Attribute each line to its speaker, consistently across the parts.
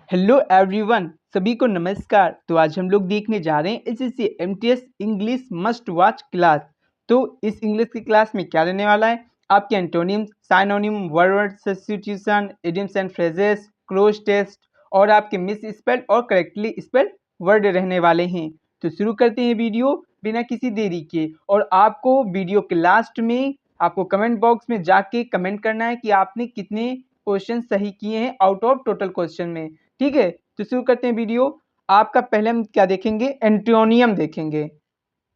Speaker 1: Hello everyone, सभी को नमस्कार। तो आज हम लोग देखने जा रहे हैं SSC MTS English must watch class. तो इस इंग्लिश की क्लास में क्या रहने वाला है, आपके antonym, synonym, word substitution, idioms and phrases, cloze test और आपके मिस स्पेल्ड और करेक्टली स्पेल्ड वर्ड रहने वाले हैं। तो शुरू करते हैं वीडियो बिना किसी देरी के। और आपको वीडियो के लास्ट में आपको कमेंट बॉक्स में जाके कमेंट करना है कि आपने कितने क्वेश्चन सही किए हैं आउट ऑफ टोटल क्वेश्चन में। ठीक है, तो शुरू करते हैं वीडियो। आपका पहले हम क्या देखेंगे, एंटोनियम देखेंगे।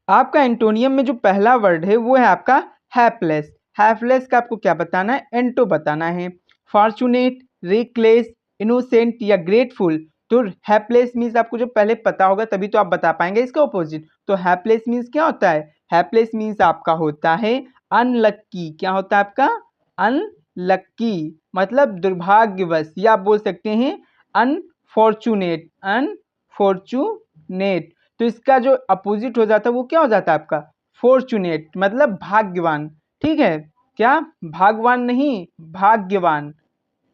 Speaker 1: आपका एंटोनियम में जो पहला वर्ड है वो है आपका हैपलेस। हैपलेस का आपको क्या बताना है, एंटो बताना है। फॉर्चुनेट, रेकलेस, इनोसेंट या ग्रेटफुल। तो हैपलेस मीन्स आपको जो पहले पता होगा तभी तो आप बता पाएंगे इसका ऑपोजिट। तो हैपलेस मीन्स क्या होता है, हैपलेस मीन्स आपका होता है अनलक्की। क्या होता है आपका, अनलक्की मतलब दुर्भाग्यवश, या आप बोल सकते हैं अनफॉर्चुनेट। अनफॉर्चुनेट तो इसका जो अपोजिट हो जाता है वो क्या हो जाता है आपका, फॉर्चुनेट मतलब भाग्यवान। ठीक है, क्या भाग्यवान नहीं, भाग्यवान।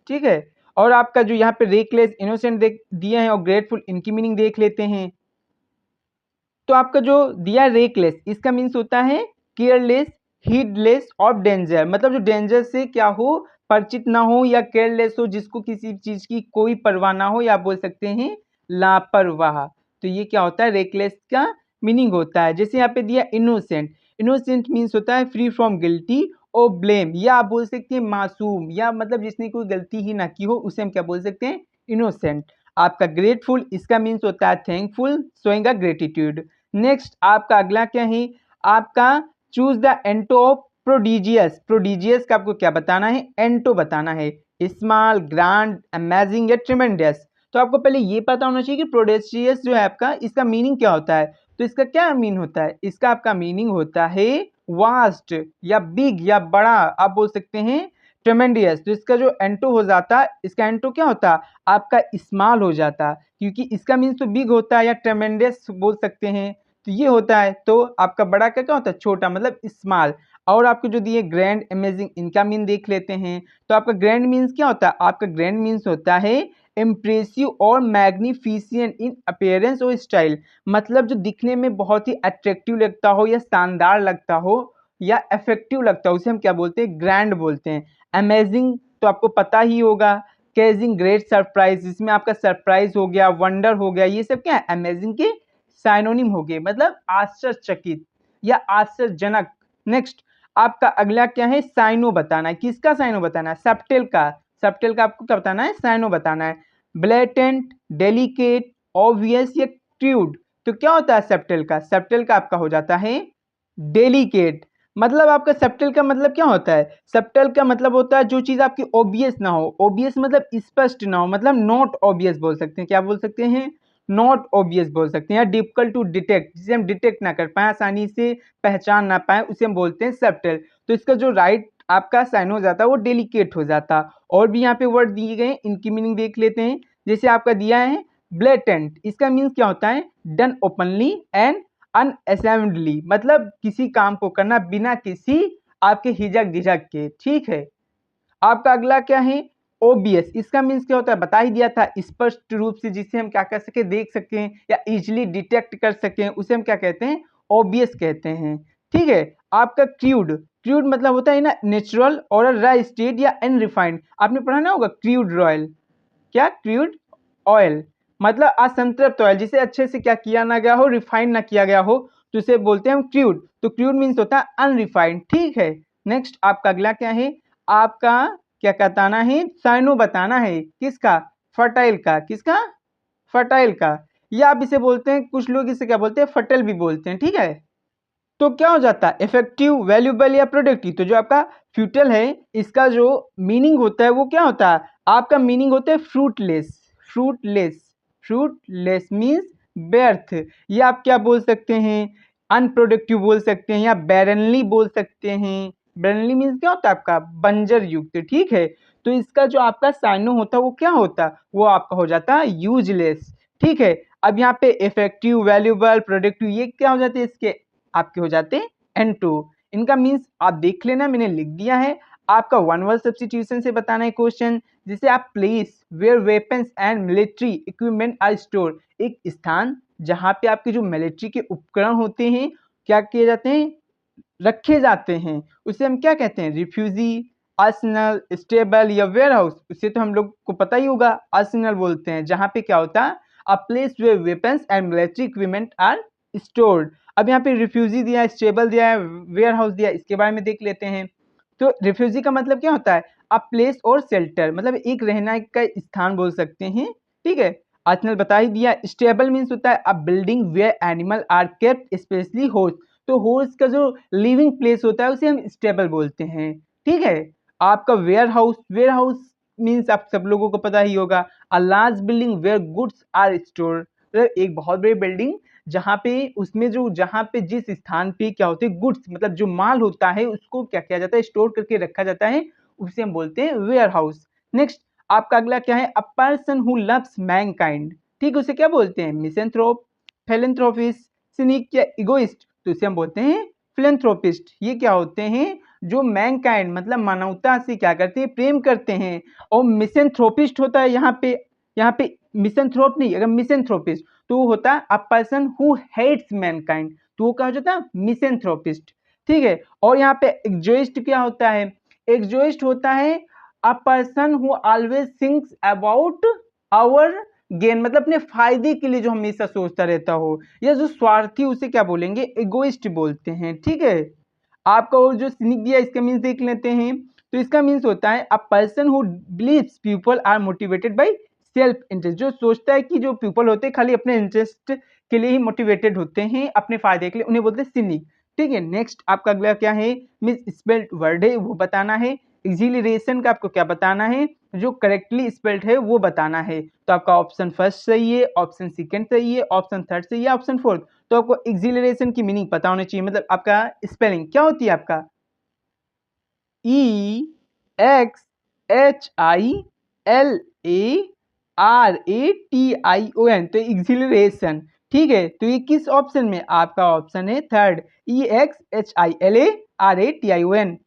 Speaker 1: ठीक है, और आपका जो यहाँ पे रेकलेस, इनोसेंट देख दिए हैं और ग्रेटफुल, इनकी मीनिंग देख लेते हैं। तो आपका जो दिया रेकलेस, इसका मीन्स होता है केयरलेस, हीडलेस ऑफ डेंजर। मतलब जो डेंजर से क्या हो, परिचित ना हो या केयरलेस हो, जिसको किसी चीज की कोई परवाह ना हो, या बोल सकते हैं लापरवाह। तो ये क्या होता है, रेकलेस का मीनिंग होता है। जैसे यहाँ पे दिया इनोसेंट। इनोसेंट मीन्स होता है फ्री फ्रॉम गिल्टी और ब्लेम, या आप बोल सकते हैं मासूम, या मतलब जिसने कोई गलती ही ना की हो उसे हम क्या बोल सकते हैं, इनोसेंट। आपका ग्रेटफुल, इसका मीन्स होता है thankful, showing a gratitude. Next आपका अगला क्या है, आपका choose the anto of prodigious. Prodigious का आपको क्या बताना है, एंटो बताना है। स्मॉल, ग्रैंड, अमेजिंग या ट्रिमेंडस। तो आपको पहले ये पता होना चाहिए कि प्रोडिजियस जो है आपका, इसका मीनिंग क्या होता है। तो इसका क्या मीन होता है, इसका आपका मीनिंग होता है वास्ट या बिग या बड़ा, आप बोल सकते हैं ट्रेमेंडियस। तो इसका जो एंटो हो जाता है, इसका एंटो क्या होता, आपका स्मॉल हो जाता, क्योंकि इसका मीन्स तो बिग होता है या ट्रेमेंडियस बोल सकते हैं। तो ये होता है, तो आपका बड़ा का क्या होता है, छोटा मतलब स्मॉल। और आपको जो दिए ग्रैंड, अमेजिंग, इनका मीन देख लेते हैं। तो आपका ग्रैंड मीन्स क्या होता है, आपका ग्रैंड मीन्स होता है इम्प्रेसिव और मैग्निफिसिएंट इन अपीयरेंस और स्टाइल। मतलब जो दिखने में बहुत ही अट्रैक्टिव लगता हो या शानदार लगता हो या इफेक्टिव लगता हो, उसे हम क्या बोलते हैं, ग्रैंड बोलते हैं। अमेजिंग तो आपको पता ही होगा, केजिंग ग्रेट सरप्राइज, इसमें आपका सरप्राइज हो गया, वंडर हो गया, ये सब क्या है, अमेजिंग के साइनोनिम हो गए, मतलब आश्चर्यचकित या आश्चर्यजनक। नेक्स्ट आपका अगला क्या है, साइनो बताना है। किसका साइनो बताना है, सबटेल का। सबटेल का आपको क्या बताना है, साइनो बताना है। ब्लेटेंट, डेलिकेट, ऑब्वियस या क्रूड। तो क्या होता है सबटेल का, सबटेल का आपका हो जाता है डेलिकेट। मतलब आपका सबटेल का मतलब क्या होता है, सबटेल का मतलब होता है जो चीज आपकी ऑब्वियस ना हो। ऑब्वियस मतलब स्पष्ट ना हो, मतलब नॉट ऑब्वियस बोल सकते हैं। क्या बोल सकते हैं, नॉट ऑब्वियस बोल सकते हैं। या डिफिकल्ट टू डिटेक्ट, जिसे हम डिटेक्ट ना कर पाए, आसानी से पहचान ना पाए, उसे हम बोलते हैं सबटेल। तो इसका जो राइट आपका साइन हो जाता है वो डेलिकेट हो जाता। और भी यहाँ पे वर्ड दिए गए, इनकी मीनिंग देख लेते हैं। जैसे आपका दिया है ब्लेटेंट, इसका मीन्स क्या होता है, डन ओपनली एंड अनअसेम्बली, मतलब किसी काम को करना बिना किसी आपके हिजक झिझक के। ठीक है, आपका अगला क्या है, ओबियस। इसका मीन्स क्या होता है, बता ही दिया था, स्पष्ट रूप से, जिसे हम क्या कर सके, देख सकें या इजिली डिटेक्ट कर सकें, उसे हम क्या कहते हैं, ओबियस कहते हैं। ठीक है, आपका क्रूड। क्रूड मतलब होता है ना नेचुरल और रा स्टेट या अनरिफाइंड। आपने पढ़ा ना होगा क्रूड रॉयल, क्या क्रूड ऑयल मतलब असंतृप्त ऑयल, जिसे अच्छे से क्या किया ना गया हो, रिफाइंड ना किया गया हो, तो उसे बोलते हैं हम क्रूड। तो क्रूड मीन्स होता है अनरिफाइंड। ठीक है, नेक्स्ट आपका अगला क्या है, आपका क्या बताना है, साइनो बताना है। किसका, फर्टाइल का। किसका, फर्टाइल का। या आप इसे बोलते हैं, कुछ लोग इसे क्या बोलते हैं, फर्टाइल भी बोलते हैं। ठीक है, तो क्या हो जाता है, इफेक्टिव, वैल्यूएबल या प्रोडक्टिव। तो जो आपका फ्यूटल है, इसका जो मीनिंग होता है वो क्या होता है, आपका मीनिंग होता है फ्रूटलेस। फ्रूटलेस, फ्रूटलेस मीन्स व्यर्थ। या आप क्या बोल सकते हैं, अनप्रोडक्टिव बोल सकते हैं, या बैरनली बोल सकते हैं। बैरनली मीन्स क्या होता है आपका, बंजर युक्त। ठीक है, तो इसका जो आपका साइनो होता है वो क्या होता है, वो आपका हो जाता है यूजलेस। ठीक है, अब यहाँ पे इफेक्टिव, वैल्यूएबल, प्रोडक्टिव, ये क्या हो जाते हैं, इसके आपके हो जाते हैं एंटो। इनका मीन्स आप देख लेना, मैंने लिख दिया है। आपका वन वर्ड सब्स्टिट्यूशन से बताना है क्वेश्चन। जिसे आप place where weapons and military equipment are store, एक स्थान जहाँ पे आपके जो मिलिट्री के उपकरण होते हैं क्या किए जाते हैं, रखे जाते हैं, उसे हम क्या कहते हैं, रिफ्यूजी, आर्सेनल, स्टेबल या वेयर हाउस। उसे तो हम लोग को पता ही होगा, आर्सेनल बोलते हैं, जहाँ पे क्या होता है, a place where weapons and military equipment are stored. अब यहाँ पे रिफ्यूजी दिया है, स्टेबल दिया है, वेयर हाउस दिया है, इसके बारे में देख लेते हैं। तो रिफ्यूजी का मतलब क्या होता है, अ प्लेस और शेल्टर, मतलब एक रहना का स्थान बोल सकते हैं, ठीक है। आर्सेनल बता ही दिया। स्टेबल मीन्स होता है a building where animal are kept, specially horse, तो हॉर्स का जो लिविंग प्लेस होता है उसे हम स्टेबल बोलते हैं, ठीक है। आपका warehouse, warehouse means आप सब लोगों को पता ही होगा, a large building where goods are store, मतलब एक बहुत बड़ी बिल्डिंग जहाँ पे उसमें जो जहाँ पे जिस स्थान पे क्या होते हैं गुड्स, मतलब जो माल होता है उसको क्या किया जाता है, स्टोर करके रखा जाता है, उसे हम बोलते हैं वेयर हाउस। नेक्स्ट आपका अगला क्या है, a person who loves Mankind, ठीक, उसे क्या बोलते हैं, मिसेंथ्रोप, फिलैंथ्रोपिस्ट, सिनिक या इगोइस्ट, तो इसे हम बोलते हैं फिलैंथ्रोपिस्ट। ये क्या होते हैं, जो मैनकाइंड मतलब मानवता से क्या करते हैं, प्रेम करते हैं। और मिसेंथ्रोपिस्ट होता है यहाँ पे मिसेंथ्रोप नहीं, अगर मिसेंथ्रोपिस्ट तो वो होता है a person who hates mankind, तो वो क्या हो जाता है, मिसेंथ्रोपिस्ट, ठीक है। और यहाँ पे एक्जोइस्ट क्या होता है, एक्जोइस्ट होता है a person who always thinks about our gain, मतलब अपने फायदे के लिए जो हमेशा सोचता रहता हो, या जो स्वार्थी उसे क्या बोलेंगे, एगोइस्ट बोलते हैं, ठीक है। आपका वो जो सिनिक दिया इसका मीन्स देख लेते हैं। तो इसका मीन्स होता है a person who believes people are motivated by self interest, जो सोचता है कि जो पीपल होते हैं खाली अपने इंटरेस्ट के लिए ही मोटिवेटेड होते हैं, अपने फायदे के लिए, उन्हें बोलते हैं सिनिक, ठीक है। नेक्स्ट आपका अगला क्या है, मिस स्पेल्ड वर्ड है वो बताना है। एक्सिलरेशन का आपको क्या बताना है, जो करेक्टली स्पेल्ड है वो बताना है। तो आपका ऑप्शन फर्स्ट सही है, ऑप्शन सेकंड सही है, ऑप्शन थर्ड सही है, ऑप्शन फोर्थ। तो आपको एक्सिलरेशन की मीनिंग पता होनी चाहिए, मतलब आपका स्पेलिंग क्या होती है, आपका EXHILARATION, तो एक्सिलरेशन, ठीक है। तो ये किस ऑप्शन में, आपका ऑप्शन है थर्ड, EXHILARATION।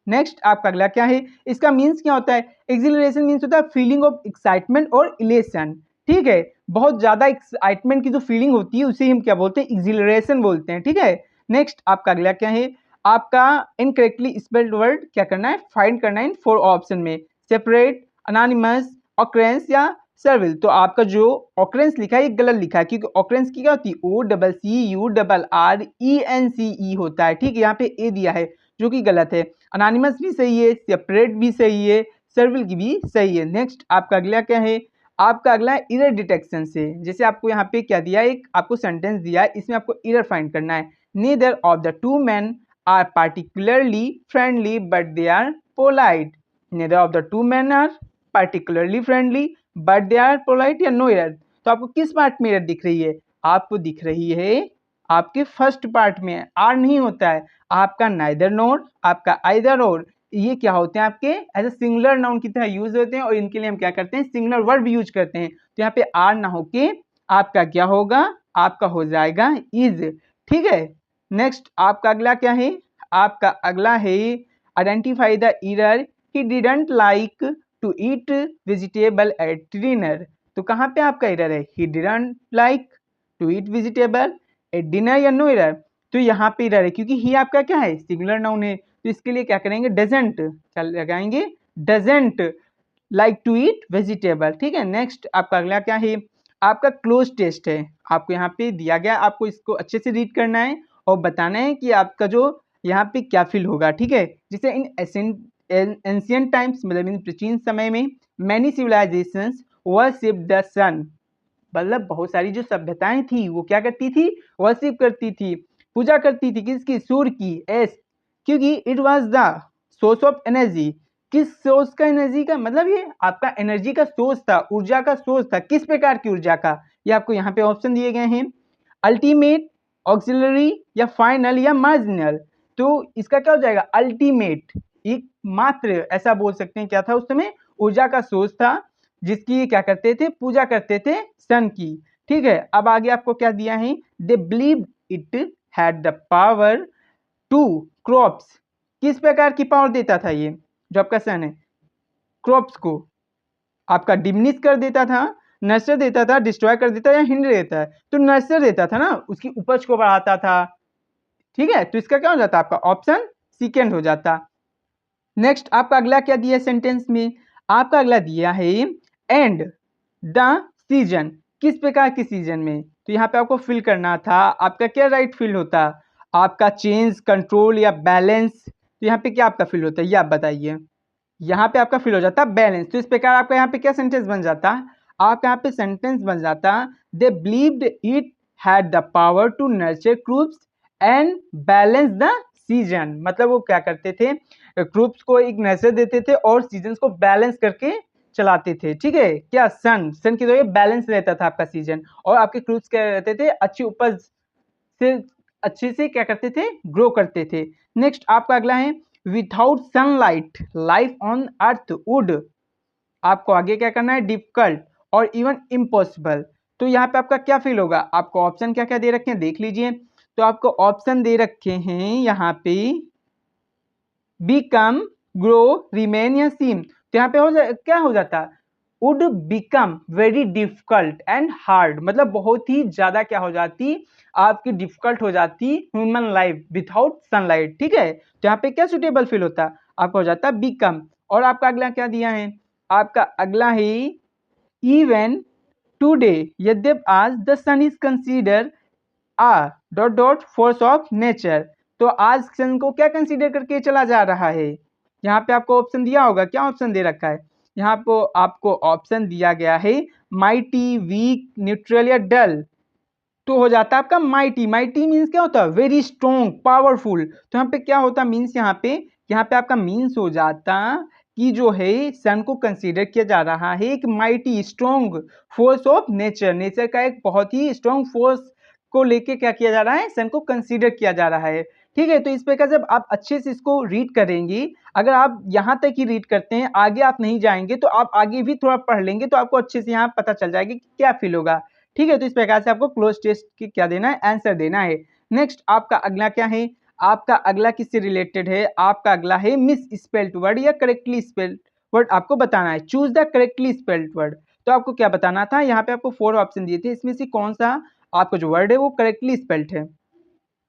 Speaker 1: नेक्स्ट आपका अगला क्या है, इसका मीन्स क्या होता है, एक्सिलरेशन मीन्स होता है फीलिंग ऑफ एक्साइटमेंट और इलेशन, ठीक है। बहुत ज्यादा एक्साइटमेंट की जो फीलिंग होती है उसे हम क्या बोलते हैं, एक्सिलरेशन बोलते हैं, ठीक है। नेक्स्ट आपका अगला क्या है, आपका इनकरेक्टली स्पेल्ड वर्ड क्या करना है, फाइंड करना है इन फोर ऑप्शन में, सेपरेट, अनोनिमस, ऑकरेंस या सर्विल। तो आपका जो ऑकरेंस लिखा है ये गलत लिखा है, क्योंकि ऑकरेंस की क्या होती है, OCCURRENCE होता है, ठीक है। यहाँ पे ए दिया है जो कि गलत है। अनोनिमस भी सही है, सेपरेट भी सही है, सर्विल की भी सही है। नेक्स्ट आपका अगला क्या है, आपका अगला एरर डिटेक्शन से, जैसे आपको यहाँ पे क्या दिया है, एक आपको सेंटेंस दिया है, इसमें आपको एरर फाइंड करना है। Neither of the two man are particularly friendly but they are polite. Neither of the two men are particularly friendly but they are polite या no error। तो आपको किस पार्ट में एरर दिख रही है, आपको दिख रही है आपके फर्स्ट पार्ट में, आर नहीं होता है आपका, नाइदर नोर, आपका आइदर और, ये क्या होते हैं आपके एज ए सिंगुलर नाउन की तरह यूज होते हैं, और इनके लिए हम क्या करते हैं, सिंगुलर वर्ब यूज करते हैं। तो यहाँ पे आर ना होके आपका क्या होगा, आपका हो जाएगा इज, ठीक है। नेक्स्ट आपका अगला क्या है, आपका अगला है identify the error, he didn't like to eat vegetable at dinner. तो कहाँ पे आपका एरर है, he didn't like to eat vegetable at dinner या नो एरर। तो यहाँ पे एरर है क्योंकि ही आपका क्या है, सिंगुलर नाउन है, तो इसके लिए क्या करेंगे, डजंट, क्या लगाएंगे, doesn't like to eat vegetable, ठीक है। नेक्स्ट आपका अगला क्या है, आपका क्लोज टेस्ट है, आपको यहाँ पे दिया गया, आपको इसको अच्छे से रीड करना है और बताना है कि आपका जो यहाँ पे क्या फील होगा, ठीक है। जैसे इन एंशियंट टाइम्स, मतलब इन प्राचीन समय में, मैनी सिविलाइजेशंस वर्शिप द सन, मतलब बहुत सारी जो सभ्यताएं थी वो क्या करती थी, वर्शिप करती थी, पूजा करती थी, किसकी, सूर्य की, एस, क्योंकि it was the source of energy, किस सोर्स का, एनर्जी का, मतलब ये आपका एनर्जी का सोर्स था, ऊर्जा का सोर्स था, किस प्रकार की ऊर्जा का, ये आपको यहाँ पे ऑप्शन दिए गए हैं, अल्टीमेट, ऑक्सिलरी या फाइनल या मार्जिनल। तो इसका क्या हो जाएगा, अल्टीमेट, एक मात्र, ऐसा बोल सकते हैं, क्या था उस समय, ऊर्जा का सोर्स था, जिसकी क्या करते थे, पूजा करते थे सन की, ठीक है। अब आगे आपको क्या दिया है, they believe it had the power to crops, किस प्रकार की पावर देता था ये जो आपका सन है, क्रॉप्स को, आपका डिमिनिश कर देता था, नर्चर देता था, डिस्ट्रॉय कर देता या हिंडर देता है, तो नर्चर देता था ना, उसकी उपज को बढ़ाता था। ठीक है, तो इसका क्या हो जाता, आपका ऑप्शन सेकेंड हो जाता। नेक्स्ट आपका अगला क्या दिया सेंटेंस में, आपका अगला दिया है एंड द सीजन, किस प्रकार के सीजन में, तो यहाँ पे आपको फिल करना था, आपका क्या राइट फिल होता, आपका चेंज, कंट्रोल या बैलेंस, तो यहाँ पे क्या आपका फिल होता है ये आप बताइए। यहाँ पे आपका फिल हो जाता बैलेंस, तो इस प्रकार आपका यहाँ पे क्या सेंटेंस बन जाता, आपका यहाँ पे सेंटेंस बन जाता they believed it had the power to nurture crops and balance the season, मतलब वो क्या करते थे, क्रॉप्स को एक नर्चर देते थे और सीजन्स को बैलेंस करके चलाते थे। ठीक है, क्या सन की वजह बैलेंस रहता था आपका सीजन, और आपके क्रॉप्स क्या रहते थे, अच्छी उपज से अच्छे से क्या करते थे, ग्रो करते थे। नेक्स्ट आपका अगला है without sunlight life on earth would, आपको आगे क्या करना है, डिफिकल्ट और इवन इम्पॉसिबल, तो यहाँ पे आपका क्या फील होगा, आपको ऑप्शन क्या क्या दे रखे हैं देख लीजिए, तो आपको ऑप्शन दे रखे हैं यहाँ पे बिकम, ग्रो, रिमेन या सीम, तो यहाँ पे क्या हो जाता, would become very difficult and hard, मतलब बहुत ही ज्यादा क्या हो जाती, आपकी डिफिकल्ट हो जाती ह्यूमन लाइफ विदाउट सनलाइट। ठीक है, तो यहाँ पे क्या सुटेबल फील होता, आपका हो जाता बिकम। और आपका अगला क्या दिया है, आपका अगला है इवन टुडे यद्यप आज the sun is consider a dot dot force of nature, तो आज सन को क्या कंसीडर करके चला जा रहा है, यहाँ पे आपको ऑप्शन दिया होगा, क्या ऑप्शन दे रखा है, यहाँ पे आपको ऑप्शन दिया गया है माइटी, वीक, न्यूट्रल या डल, तो हो जाता है आपका माइटी। माइटी मीन्स क्या होता है, वेरी स्ट्रॉन्ग, पावरफुल, तो यहाँ पे क्या होता मीन्स, यहाँ पे आपका मीन्स हो जाता कि जो है सन को कंसीडर किया जा रहा है एक mighty strong force of nature, nature का एक बहुत ही स्ट्रॉन्ग फोर्स को लेके क्या किया जा रहा है, सन को कंसीडर किया जा रहा है। ठीक है, तो इस प्रकार जब आप अच्छे से इसको रीड करेंगे, अगर आप यहाँ तक ही रीड करते हैं, आगे आप नहीं जाएंगे, तो आप आगे भी थोड़ा पढ़ लेंगे तो आपको अच्छे से यहाँ पता चल जाएगा कि क्या फील होगा। ठीक है, तो इस प्रकार से आपको क्लोज टेस्ट की क्या देना है, आंसर देना है। नेक्स्ट आपका अगला क्या है, आपका अगला किससे रिलेटेड है, आपका अगला है मिस स्पेल्ड वर्ड या करेक्टली स्पेल्ड वर्ड आपको बताना है, choose the correctly spelled word, तो आपको क्या बताना था, यहाँ पे आपको 4 ऑप्शन दिए थे, इसमें से कौन सा आपका जो वर्ड है वो करेक्टली स्पेल्ड है,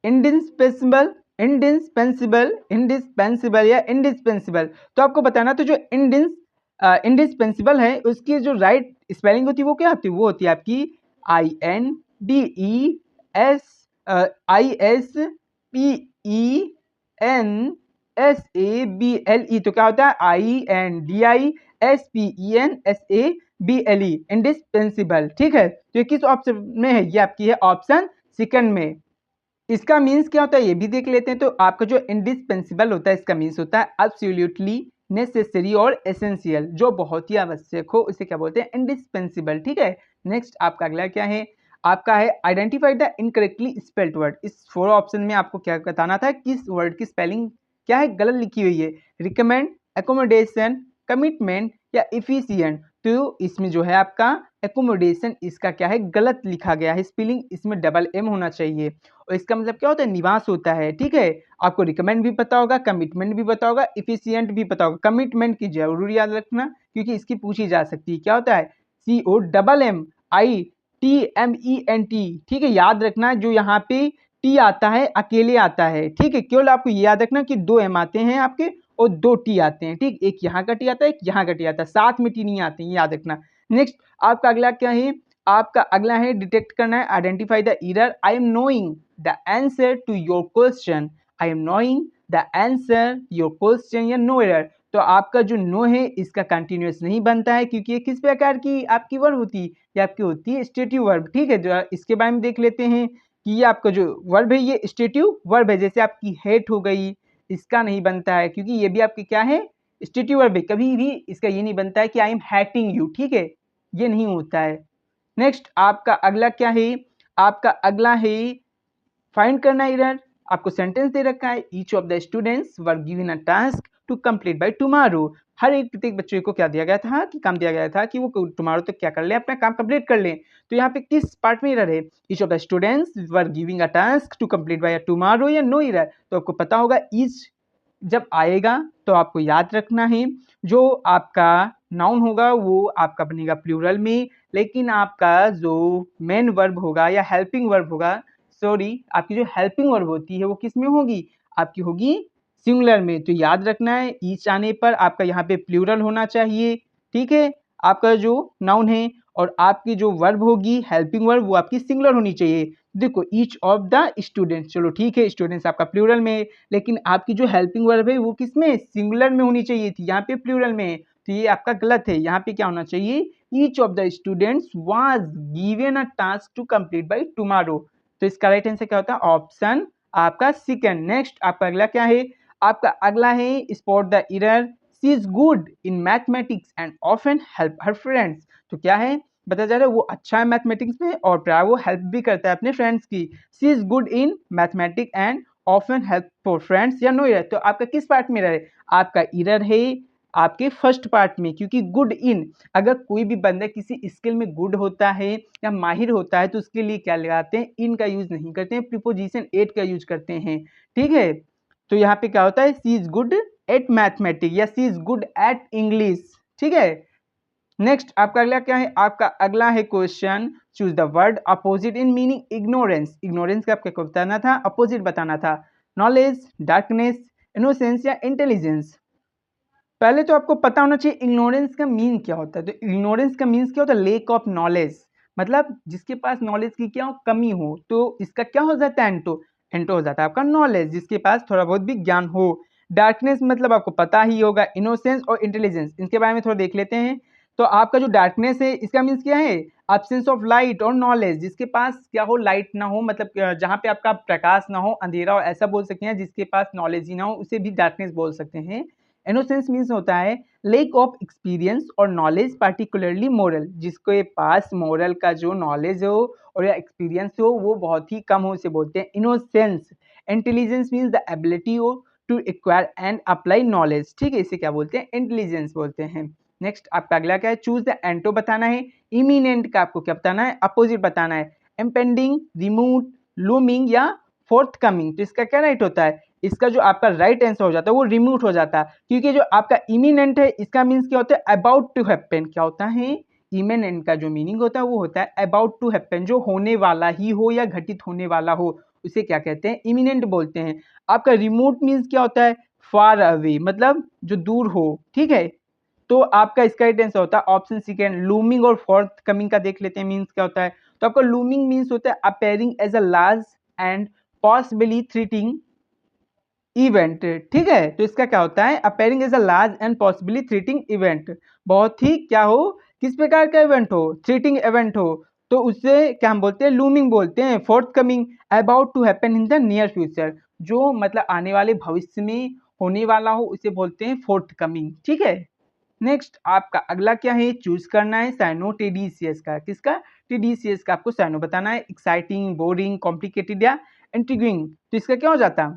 Speaker 1: इंडिस्पेंसिबल, इंडिस्पेंसिबल, इंडिस्पेंसिबल या इंडिस्पेंसिबल, तो आपको बताना तो जो इंडिस्पेंसिबल है उसकी जो राइट स्पेलिंग होती है वो क्या होती है, वो होती है आपकी INDESPENSABLE, तो क्या होता है INDISPENSABLE, इंडिस्पेंसिबल। ठीक है, तो ये किस ऑप्शन में है, ये आपकी है ऑप्शन सेकंड में। इसका मीन्स क्या होता है ये भी देख लेते हैं, तो आपका जो इंडिस्पेंसिबल होता है इसका मीन्स होता है एब्सोल्युटली नेसेसरी और एसेंशियल, जो बहुत ही आवश्यक हो उसे क्या बोलते हैं, इंडिस्पेंसिबल। ठीक है, नेक्स्ट आपका अगला क्या है, आपका है identify the incorrectly spelled word, इस 4 ऑप्शन में आपको क्या बताना था, किस वर्ड की स्पेलिंग क्या है, गलत लिखी हुई है, रिकमेंड, एकोमोडेशन, कमिटमेंट या इफिशिएंट, तो इसमें जो है आपका एकोमोडेशन इसका क्या है, गलत लिखा गया है, स्पेलिंग इसमें डबल एम होना चाहिए, और इसका मतलब क्या होता है, निवास होता है। ठीक है, आपको रिकमेंड भी पता होगा, कमिटमेंट भी पता होगा, इफिशिएंट भी पता होगा, कमिटमेंट की जरूर याद रखना क्योंकि इसकी पूछी जा सकती है, क्या होता है COMMITMENT। ठीक है, याद रखना जो यहाँ पे टी आता है अकेले आता है। ठीक है, केवल आपको ये याद रखना कि 2 एम आते हैं आपके और 2 टी आते हैं। ठीक, एक यहाँ का टी आता है, एक यहाँ का टी आता है, साथ में टी नहीं आते हैं, याद रखना। नेक्स्ट आपका अगला क्या है, आपका अगला है डिटेक्ट करना है, identify the error, I am knowing the answer to your question, I am knowing the answer your question या नो एरर, तो आपका जो नो है इसका कंटिन्यूअस नहीं बनता है क्योंकि ये किस प्रकार की आपकी वर्ब होती है, ये आपकी होती है स्टेटिव वर्ब। ठीक है, जो इसके बारे में देख लेते हैं कि ये आपका जो वर्ब है ये स्टेटिव वर्ब है, जैसे आपकी हेट हो गई, इसका नहीं बनता है क्योंकि ये भी आपकी क्या है, स्टेटिव वर्ब है, कभी भी इसका ये नहीं बनता है कि आई एम हैटिंग यू। ठीक है, ये नहीं होता है। नेक्स्ट आपका अगला क्या है, आपका अगला है फाइंड करना एरर, आपको सेंटेंस दे रखा है, each of the students were given a task to complete by tomorrow, हर एक प्रत्येक बच्चे को क्या दिया गया था कि काम दिया गया था कि वो टुमारो तक क्या कर ले, अपना काम कंप्लीट कर ले, तो यहाँ पे किस पार्ट में एरर है, each of the students were giving a task to complete by tomorrow या नो एरर, तो आपको पता होगा ईच जब आएगा तो आपको याद रखना है जो आपका नाउन होगा वो आपका बनेगा प्लूरल में, लेकिन आपका जो मेन वर्ब होगा या हेल्पिंग वर्ब होगा, सॉरी आपकी जो हेल्पिंग वर्ब होती है वो किस में होगी, आपकी होगी सिंगुलर में। तो याद रखना है ईच आने पर आपका यहाँ पे प्लूरल होना चाहिए, ठीक है, आपका जो नाउन है, और आपकी जो वर्ब होगी हेल्पिंग वर्ब वो आपकी सिंगुलर होनी चाहिए। देखो ईच ऑफ द स्टूडेंट्स, चलो ठीक है स्टूडेंट्स आपका प्लूरल में, लेकिन आपकी जो हेल्पिंग वर्ब है वो किस में, सिंगुलर में होनी चाहिए थी, यहाँ पे प्लूरल में। तो ये आपका गलत है, यहाँ पे क्या होना चाहिए, each of the students was given a task to complete by tomorrow. तो इसका राइट आंसर क्या होता है, ऑप्शन आपका सेकंड। नेक्स्ट आपका अगला क्या है, आपका अगला है spot the error, she is good in mathematics and often help her friends. तो क्या है, बताया जा रहा है वो अच्छा है मैथमेटिक्स में और प्राय वो हेल्प भी करता है अपने फ्रेंड्स की। She is good in mathematics and often help for friends या नो एरर। तो आपका किस पार्ट में एरर है, आपका एरर है आपके फर्स्ट पार्ट में, क्योंकि गुड इन, अगर कोई भी बंदा किसी स्किल में गुड होता है या माहिर होता है तो उसके लिए क्या लगाते हैं, इन का यूज नहीं करते हैं, प्रीपोजिशन एट का यूज करते हैं, ठीक है। तो यहाँ पे क्या होता है, सी इज गुड एट मैथमेटिक्स या सी इज गुड एट इंग्लिश, ठीक है। नेक्स्ट आपका अगला क्या है, आपका अगला है question, choose the word opposite in meaning ignorance. Ignorance का आपको बताना था, अपोजिट बताना था, नॉलेज, डार्कनेस, इनोसेंस या इंटेलिजेंस। पहले तो आपको पता होना चाहिए इग्नोरेंस का मीन क्या होता है। तो इग्नोरेंस का मीन्स क्या होता है, लेक ऑफ नॉलेज, मतलब जिसके पास नॉलेज की क्या हो, कमी हो, तो इसका क्या हो जाता है, एंटो, एंटो हो जाता है आपका नॉलेज, जिसके पास थोड़ा बहुत भी ज्ञान हो। डार्कनेस मतलब आपको पता ही होगा, इनोसेंस और इंटेलिजेंस इनके बारे में थोड़ा देख लेते हैं। तो आपका जो डार्कनेस है इसका मीन्स क्या है, एब्सेंस ऑफ लाइट और नॉलेज, जिसके पास क्या हो, लाइट ना हो, मतलब जहाँ पे आपका प्रकाश ना हो, अंधेरा हो, ऐसा बोल सकते हैं, जिसके पास नॉलेज ही ना हो उसे भी डार्कनेस बोल सकते हैं। इनोसेंस मीन्स होता है लेक ऑफ एक्सपीरियंस और नॉलेज, पार्टिकुलरली मोरल, जिसके पास मोरल का जो नॉलेज हो और या एक्सपीरियंस हो वो बहुत ही कम हो, उसे बोलते हैं innocence. Intelligence means the ability हो to acquire and apply knowledge, ठीक है, इसे क्या बोलते हैं, इंटेलिजेंस बोलते हैं। नेक्स्ट आपका अगला क्या है, चूज द एंटो बताना है, इमीनेंट का आपको क्या बताना है, अपोजिट बताना है, इम्पेंडिंग, रिमूव, लूमिंग या फोर्थ कमिंग। तो इसका क्या राइट होता है, इसका जो आपका राइट आंसर हो जाता है वो रिमूव हो जाता है, क्योंकि जो आपका इमिनेंट है इसका मीन्स क्या होता है, अबाउट टू हैपन। क्या होता है, इमिनेंट का जो मीनिंग होता है वो होता है अबाउट टू हैपन, जो होने वाला ही हो या घटित होने वाला हो उसे क्या कहते हैं, इमिनेंट बोलते हैं। आपका रिमोट मीन्स क्या होता है, फार अवे, मतलब जो दूर हो, ठीक है। तो आपका इसका राइट आंसर होता है ऑप्शन सेकंड, लूमिंग। और फोर्थ कमिंग का देख लेते हैं मीन्स क्या होता है। तो आपका लूमिंग मीन्स होता है appearing as a large and possibly threatening event, ठीक है। तो इसका क्या होता है, appearing as a large and possibly threating event, बहुत ही क्या हो, किस प्रकार का इवेंट हो, थ्रेटिंग इवेंट हो, तो उससे क्या हम बोलते हैं, लूमिंग बोलते हैं। Forthcoming, about to happen in the near future, जो मतलब आने वाले भविष्य में होने वाला हो उसे बोलते हैं फोर्थ कमिंग, ठीक है। नेक्स्ट आपका अगला क्या है, चूज करना है साइनो टेडिसियस का, किसका, टेडिसियस का आपको साइनो बताना है, एक्साइटिंग, बोरिंग, कॉम्प्लिकेटेड या इंट्रिगिंग। तो इसका क्या हो जाता है,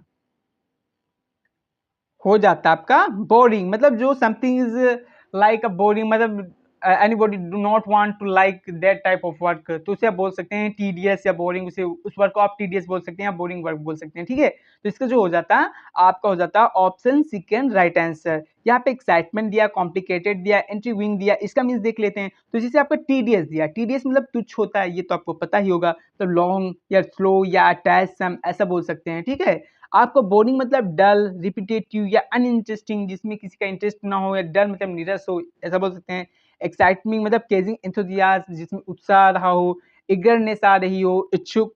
Speaker 1: हो जाता है आपका बोरिंग, मतलब जो something is like a boring, मतलब anybody do not want to like that type of work, तो उसे आप बोल सकते हैं टीडियस या बोरिंग, उसे उस वर्क को आप टीडियस बोल सकते हैं या बोरिंग वर्क बोल सकते हैं, ठीक है। तो इसका जो हो जाता है आपका हो जाता है ऑप्शन सेकंड राइट आंसर। यहाँ पे एक्साइटमेंट दिया, कॉम्प्लिकेटेड दिया, इंट्रीविंग दिया, इसका मीन्स देख लेते हैं। तो जैसे आपका टीडियस दिया, टीडियस मतलब तुच्छ होता है, ये तो आपको पता ही होगा, तो लॉन्ग या स्लो या अटैच सम ऐसा बोल सकते हैं, ठीक है। आपको बोरिंग मतलब डल, रिपीटेटिव या अनइंटरेस्टिंग, जिसमें किसी का इंटरेस्ट ना हो, या डल मतलब नीरस हो, ऐसा बोल सकते हैं। एक्साइटमिंग मतलब केजिंग एंथुसियाज्म, जिसमें उत्साह रहा हो, इगरनेस आ रही हो, इच्छुक,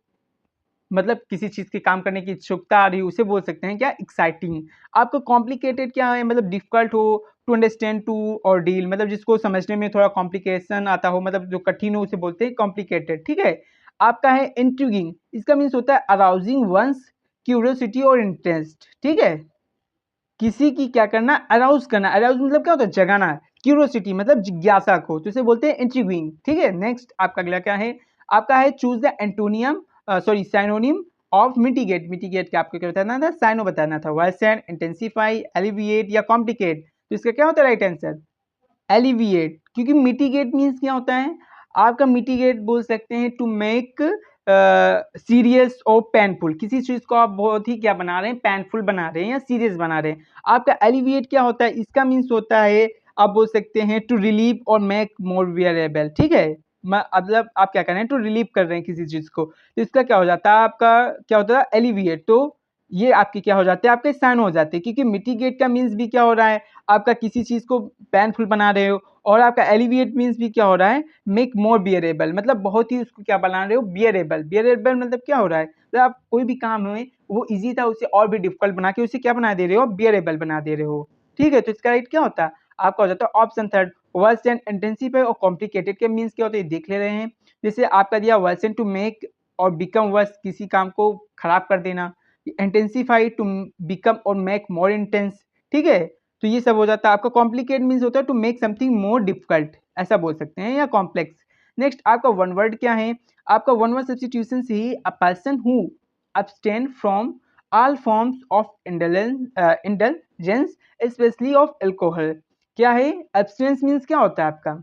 Speaker 1: मतलब किसी चीज के काम करने की इच्छुकता आ रही हो, उसे बोल सकते हैं क्या, एक्साइटिंग। आपको कॉम्प्लिकेटेड क्या है, मतलब डिफिकल्ट हो, टू अंडरस्टैंड, टू और डील, मतलब जिसको समझने में थोड़ा कॉम्प्लिकेशन आता हो, मतलब जो कठिन हो उसे बोलते हैं कॉम्प्लिकेटेड, ठीक है। आपका है इंट्रिगिंग, इसका मीन्स होता है अराउजिंग वंस क्यूरियोसिटी और इंटरेस्ट, ठीक है। किसी की क्या करना, अराउज करना, अराउज मतलब क्या होता है, जगाना, क्यूरियोसिटी मतलब जिज्ञासा को, तो इसे बोलते हैं इंट्रिगिंग, ठीक है। नेक्स्ट आपका अगला क्या है, आपका है choose the antonym, sorry synonym of mitigate. Mitigate का आपको क्या बताना था, साइनो बताना था, वर्सन, इंटेंसिफाई, एलिविएट या कॉम्प्लिकेट। तो इसका क्या होता है राइट आंसर, एलिविएट, क्योंकि मिटिगेट मीन्स क्या होता है, आपका मिटिगेट बोल सकते हैं टू मेक सीरियस और पेनफुल, किसी चीज को आप बहुत ही क्या बना रहे हैं, पेनफुल बना रहे हैं या सीरियस बना रहे हैं। आपका एलिविएट क्या होता है, इसका मीन्स होता है आप बोल सकते हैं टू रिलीव और मेक मोर वियरेबल, ठीक है। मतलब आप क्या कर रहे हैं, टू रिलीव कर रहे हैं किसी चीज़ को, तो इसका क्या हो जाता है, आपका क्या होता है, एलिविएट। तो ये आपकी क्या हो जाते हैं, आपके साइन हो जाते हैं, क्योंकि मिटिगेट का मीन्स भी क्या हो रहा है, आपका किसी चीज़ को पेनफुल बना रहे हो, और आपका एलिविएट मीन्स भी क्या हो रहा है, मेक मोर बियरेबल, मतलब बहुत ही उसको क्या बना रहे हो, बियरेबल। बियरेबल मतलब क्या हो रहा है, तो आप कोई भी काम है वो ईजी था उसे और भी डिफिकल्ट बना के उसे क्या बना दे रहे हो, बियरेबल बना दे रहे हो, ठीक है। तो इसका राइट क्या होता है, आपका हो जाता है option third, worse and intensify और कॉम्प्लिकेटेड के मीन्स क्या होते हैं देख ले रहे हैं। जैसे आपका दिया वर्सन टू मेक और बिकम वर्स, किसी काम को खराब कर देना, इंटेंसिफाई टू बिकम और मेक मोर इंटेंस, ठीक है। तो ये सब हो जाता है आपका। कॉम्प्लिकेट मीन्स होता है to make something more difficult, ऐसा बोल सकते हैं, या कॉम्प्लेक्स। नेक्स्ट आपका वन वर्ड क्या है, आपका वन वर्ड सब्स्टिट्यूशन से ही a person who abstain from all forms of indulgence especially of alcohol। क्या है, abstinence मीन्स क्या होता है आपका,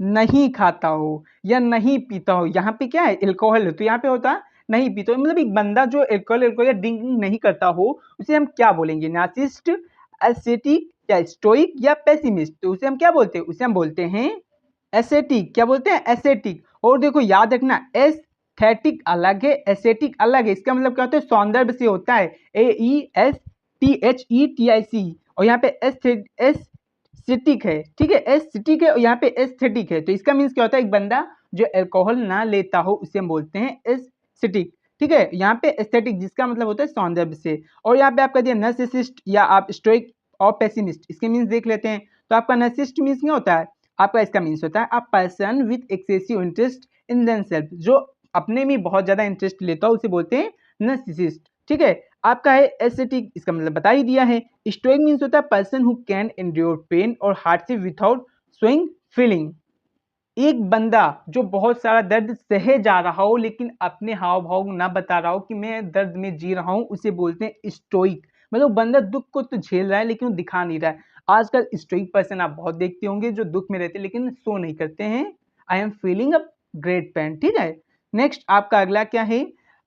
Speaker 1: नहीं खाता हो या नहीं पीता हो। यहाँ पे क्या है, एल्कोहल है, तो यहाँ पे होता है नहीं पीता हो, मतलब एक बंदा जो एल्कोहल या ड्रिंकिंग नहीं करता हो उसे हम क्या बोलेंगे, नार्सिसिस्ट, एसेटिक या स्टोइक या पेसिमिस्ट। तो उसे हम क्या बोलते हैं, उसे हम बोलते हैं एसेटिक। क्या बोलते हैं, एसेटिक। और देखो याद रखना, एस्थेटिक अलग है, एसेटिक अलग है। इसका मतलब क्या होता है, सौंदर्य से होता है, AESTHETIC, और यहाँ पे एस्थेटिक है, ठीक है, एस्थेटिक है और यहाँ पे एस्थेटिक है। तो इसका मीन्स क्या होता है, एक बंदा जो अल्कोहल ना लेता हो उसे हम बोलते हैं एस्थेटिक, ठीक है। यहाँ पे एस्थेटिक जिसका मतलब होता है सौंदर्य से। और यहाँ पे आपका दिया नार्सिसिस्ट या आप स्टोइक और पेसिमिस्ट, इसके मीन्स देख लेते हैं। तो आपका नार्सिसिस्ट मीन्स क्या होता है, आपका इसका मीन्स होता है a person with excessive interest in themselves, जो अपने में बहुत ज्यादा इंटरेस्ट लेता हो उसे बोलते हैं नार्सिसिस्ट, ठीक है। आपका है एस्थेटिक, इसका मतलब बता ही दिया है। स्टोइक मीन्स होता है person who can endure pain और हार्डशिप विदाउट शोइंग फीलिंग। एक बंदा जो बहुत सारा दर्द सहे जा रहा हो लेकिन अपने हाव भाव ना बता रहा हो कि मैं दर्द में जी रहा हूं, उसे बोलते हैं स्टोइक। मतलब बंदा दुख को तो झेल रहा है लेकिन वो दिखा नहीं रहा है। आजकल स्टोइक पर्सन आप बहुत देखते होंगे जो दुख में रहते हैं लेकिन शो नहीं करते हैं, I am feeling a great pen, ठीक है। नेक्स्ट आपका अगला क्या है,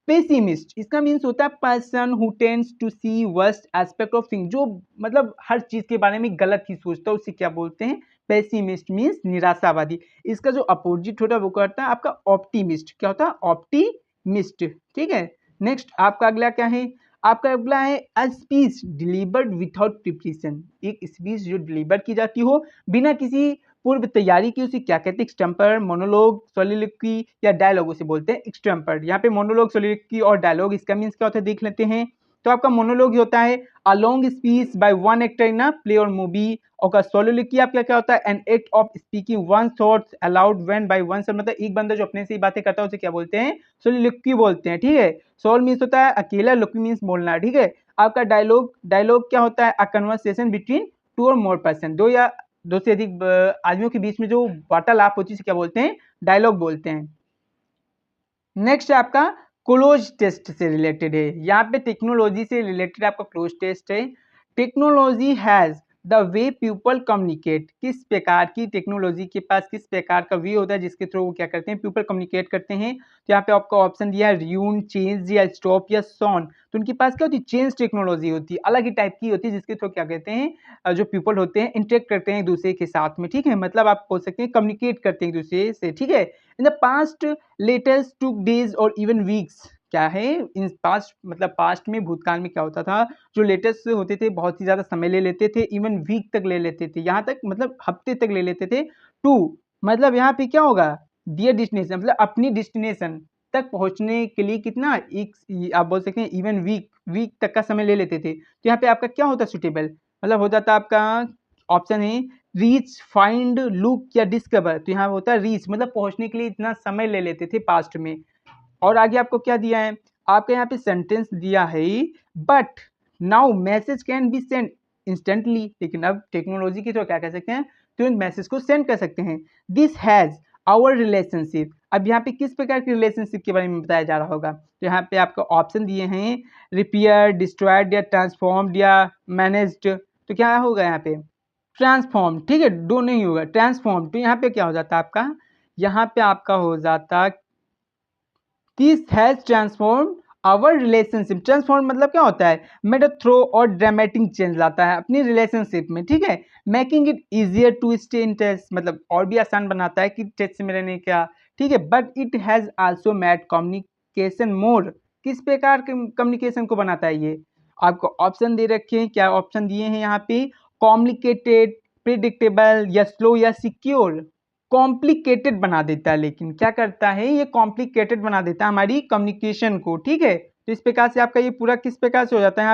Speaker 1: पेसिमिस्ट। इसका मीन्स होता है person who tends to see worst aspect of thing, जो मतलब हर चीज के बारे में गलत ही सोचता है, उसे क्या बोलते हैं, पेसिमिस्ट मीन्स निराशावादी। इसका जो अपोजिट होता है वो क्या होता है आपका ऑप्टिमिस्ट। क्या होता है, ऑप्टिमिस्ट, ठीक है। नेक्स्ट आपका अगला क्या है, आपका अगला है a speech delivered without preparation. एक स्पीच जो डिलीवर की जाती हो बिना किसी पूर्व तैयारी की उसे क्या कहते हैं, एक्सटेम्पर, मोनोलॉग, सोलिलोक्वी या डायलॉग, उसे बोलते हैं एक्सटेम्पर। यहाँ पे मोनोलॉग, सोलिलोक्वी और डायलॉग, इसका मीन्स क्या होता है देख लेते हैं। तो आपका मोनोलॉग होता है a long speech by one actor in a play और मूवी। और सोलिलोक्वी आपका क्या होता है, an act of speaking one thoughts allowed when by one self, मतलब एक बंदा जो अपने से ही बातें करता है उसे क्या बोलते हैं, सोलिलोक्वी बोलते हैं, ठीक है। सोल मीन्स होता है अकेला, लोक्वी मीन्स बोलना, ठीक है। आपका डायलॉग, डायलॉग क्या होता है, अ कन्वर्सेशन बिटवीन टू और मोर पर्सन, दो या दो से अधिक आदमियों के बीच में जो वार्तालाप होती है उसे क्या बोलते हैं, डायलॉग बोलते हैं। नेक्स्ट है आपका क्लोज टेस्ट से रिलेटेड है, यहाँ पे टेक्नोलॉजी से रिलेटेड आपका क्लोज टेस्ट है। Technology has the way people communicate, किस प्रकार की टेक्नोलॉजी के पास किस प्रकार का वे होता है जिसके थ्रू वो क्या करते हैं, पीपल कम्युनिकेट करते हैं। तो यहाँ पे आपका ऑप्शन दिया है रियून, चेंज या स्टॉप या सॉन। तो उनके पास क्या होती है, चेंज टेक्नोलॉजी होती है, अलग ही टाइप की होती है जिसके थ्रू क्या कहते हैं, जो पीपल होते हैं इंटरेक्ट करते हैं एक दूसरे के साथ में, ठीक है। मतलब आप बोल सकते हैं कम्युनिकेट करते हैं एक दूसरे से, ठीक है। In the past latest two days और इवन वीक्स, क्या है, इन पास्ट मतलब पास्ट में भूतकाल में क्या होता था, जो लेटेस्ट होते थे बहुत ही ज़्यादा समय ले लेते थे, इवन वीक तक ले लेते थे, यहाँ तक मतलब हफ्ते तक ले लेते थे। टू मतलब यहाँ पे क्या होगा, डियर डेस्टिनेशन, मतलब अपनी डेस्टिनेशन तक पहुँचने के लिए कितना, एक आप बोल सकते हैं इवन वीक तक का समय ले लेते थे। तो यहाँ पे आपका क्या होता है सुटेबल, मतलब हो जाता आपका ऑप्शन है रीच, फाइंड, लुक या डिस्कवर। तो यहाँ होता है रीच, मतलब पहुंचने के लिए इतना समय ले लेते थे पास्ट में। और आगे आपको क्या दिया है, आपके यहाँ पे सेंटेंस दिया है but now message can be send instantly, लेकिन अब टेक्नोलॉजी की तो क्या कह सकते हैं, तुरंत मैसेज को सेंड कर सकते हैं। दिस हैज आवर रिलेशनशिप, अब यहाँ पे किस प्रकार की रिलेशनशिप के बारे में बताया जा रहा होगा। तो यहाँ पे आपको ऑप्शन दिए हैं रिपेयर, डिस्ट्रॉयड या ट्रांसफॉर्म्ड या मैनेज्ड। तो क्या होगा यहाँ पे, ट्रांसफॉर्म, ठीक है, डो नहीं होगा, ट्रांसफॉर्म। तो यहाँ पे क्या हो जाता है आपका, यहाँ पे आपका हो जाता this has transform our relationship. Transform मतलब क्या होता है, मेड थ्रो और ड्रामेटिक चेंज लाता है अपनी रिलेशनशिप में, ठीक है। Making it easier to stay in test, मतलब और भी आसान बनाता है कि टेस्ट में रहने का, ठीक है। But it has also made communication more, किस प्रकार के कम्युनिकेशन को बनाता है ये? आपको ऑप्शन दे रखे हैं, क्या ऑप्शन दिए हैं यहाँ पे? कॉम्प्लिकेटेड, प्रिडिक्टेबल या स्लो या सिक्योर। कॉम्प्लिकेटेड बना देता है, लेकिन क्या करता है ये? कॉम्प्लिकेटेड बना देता है हमारी कम्युनिकेशन को, ठीक है। तो इस प्रकार से आपका ये पूरा किस प्रकार से हो जाता है?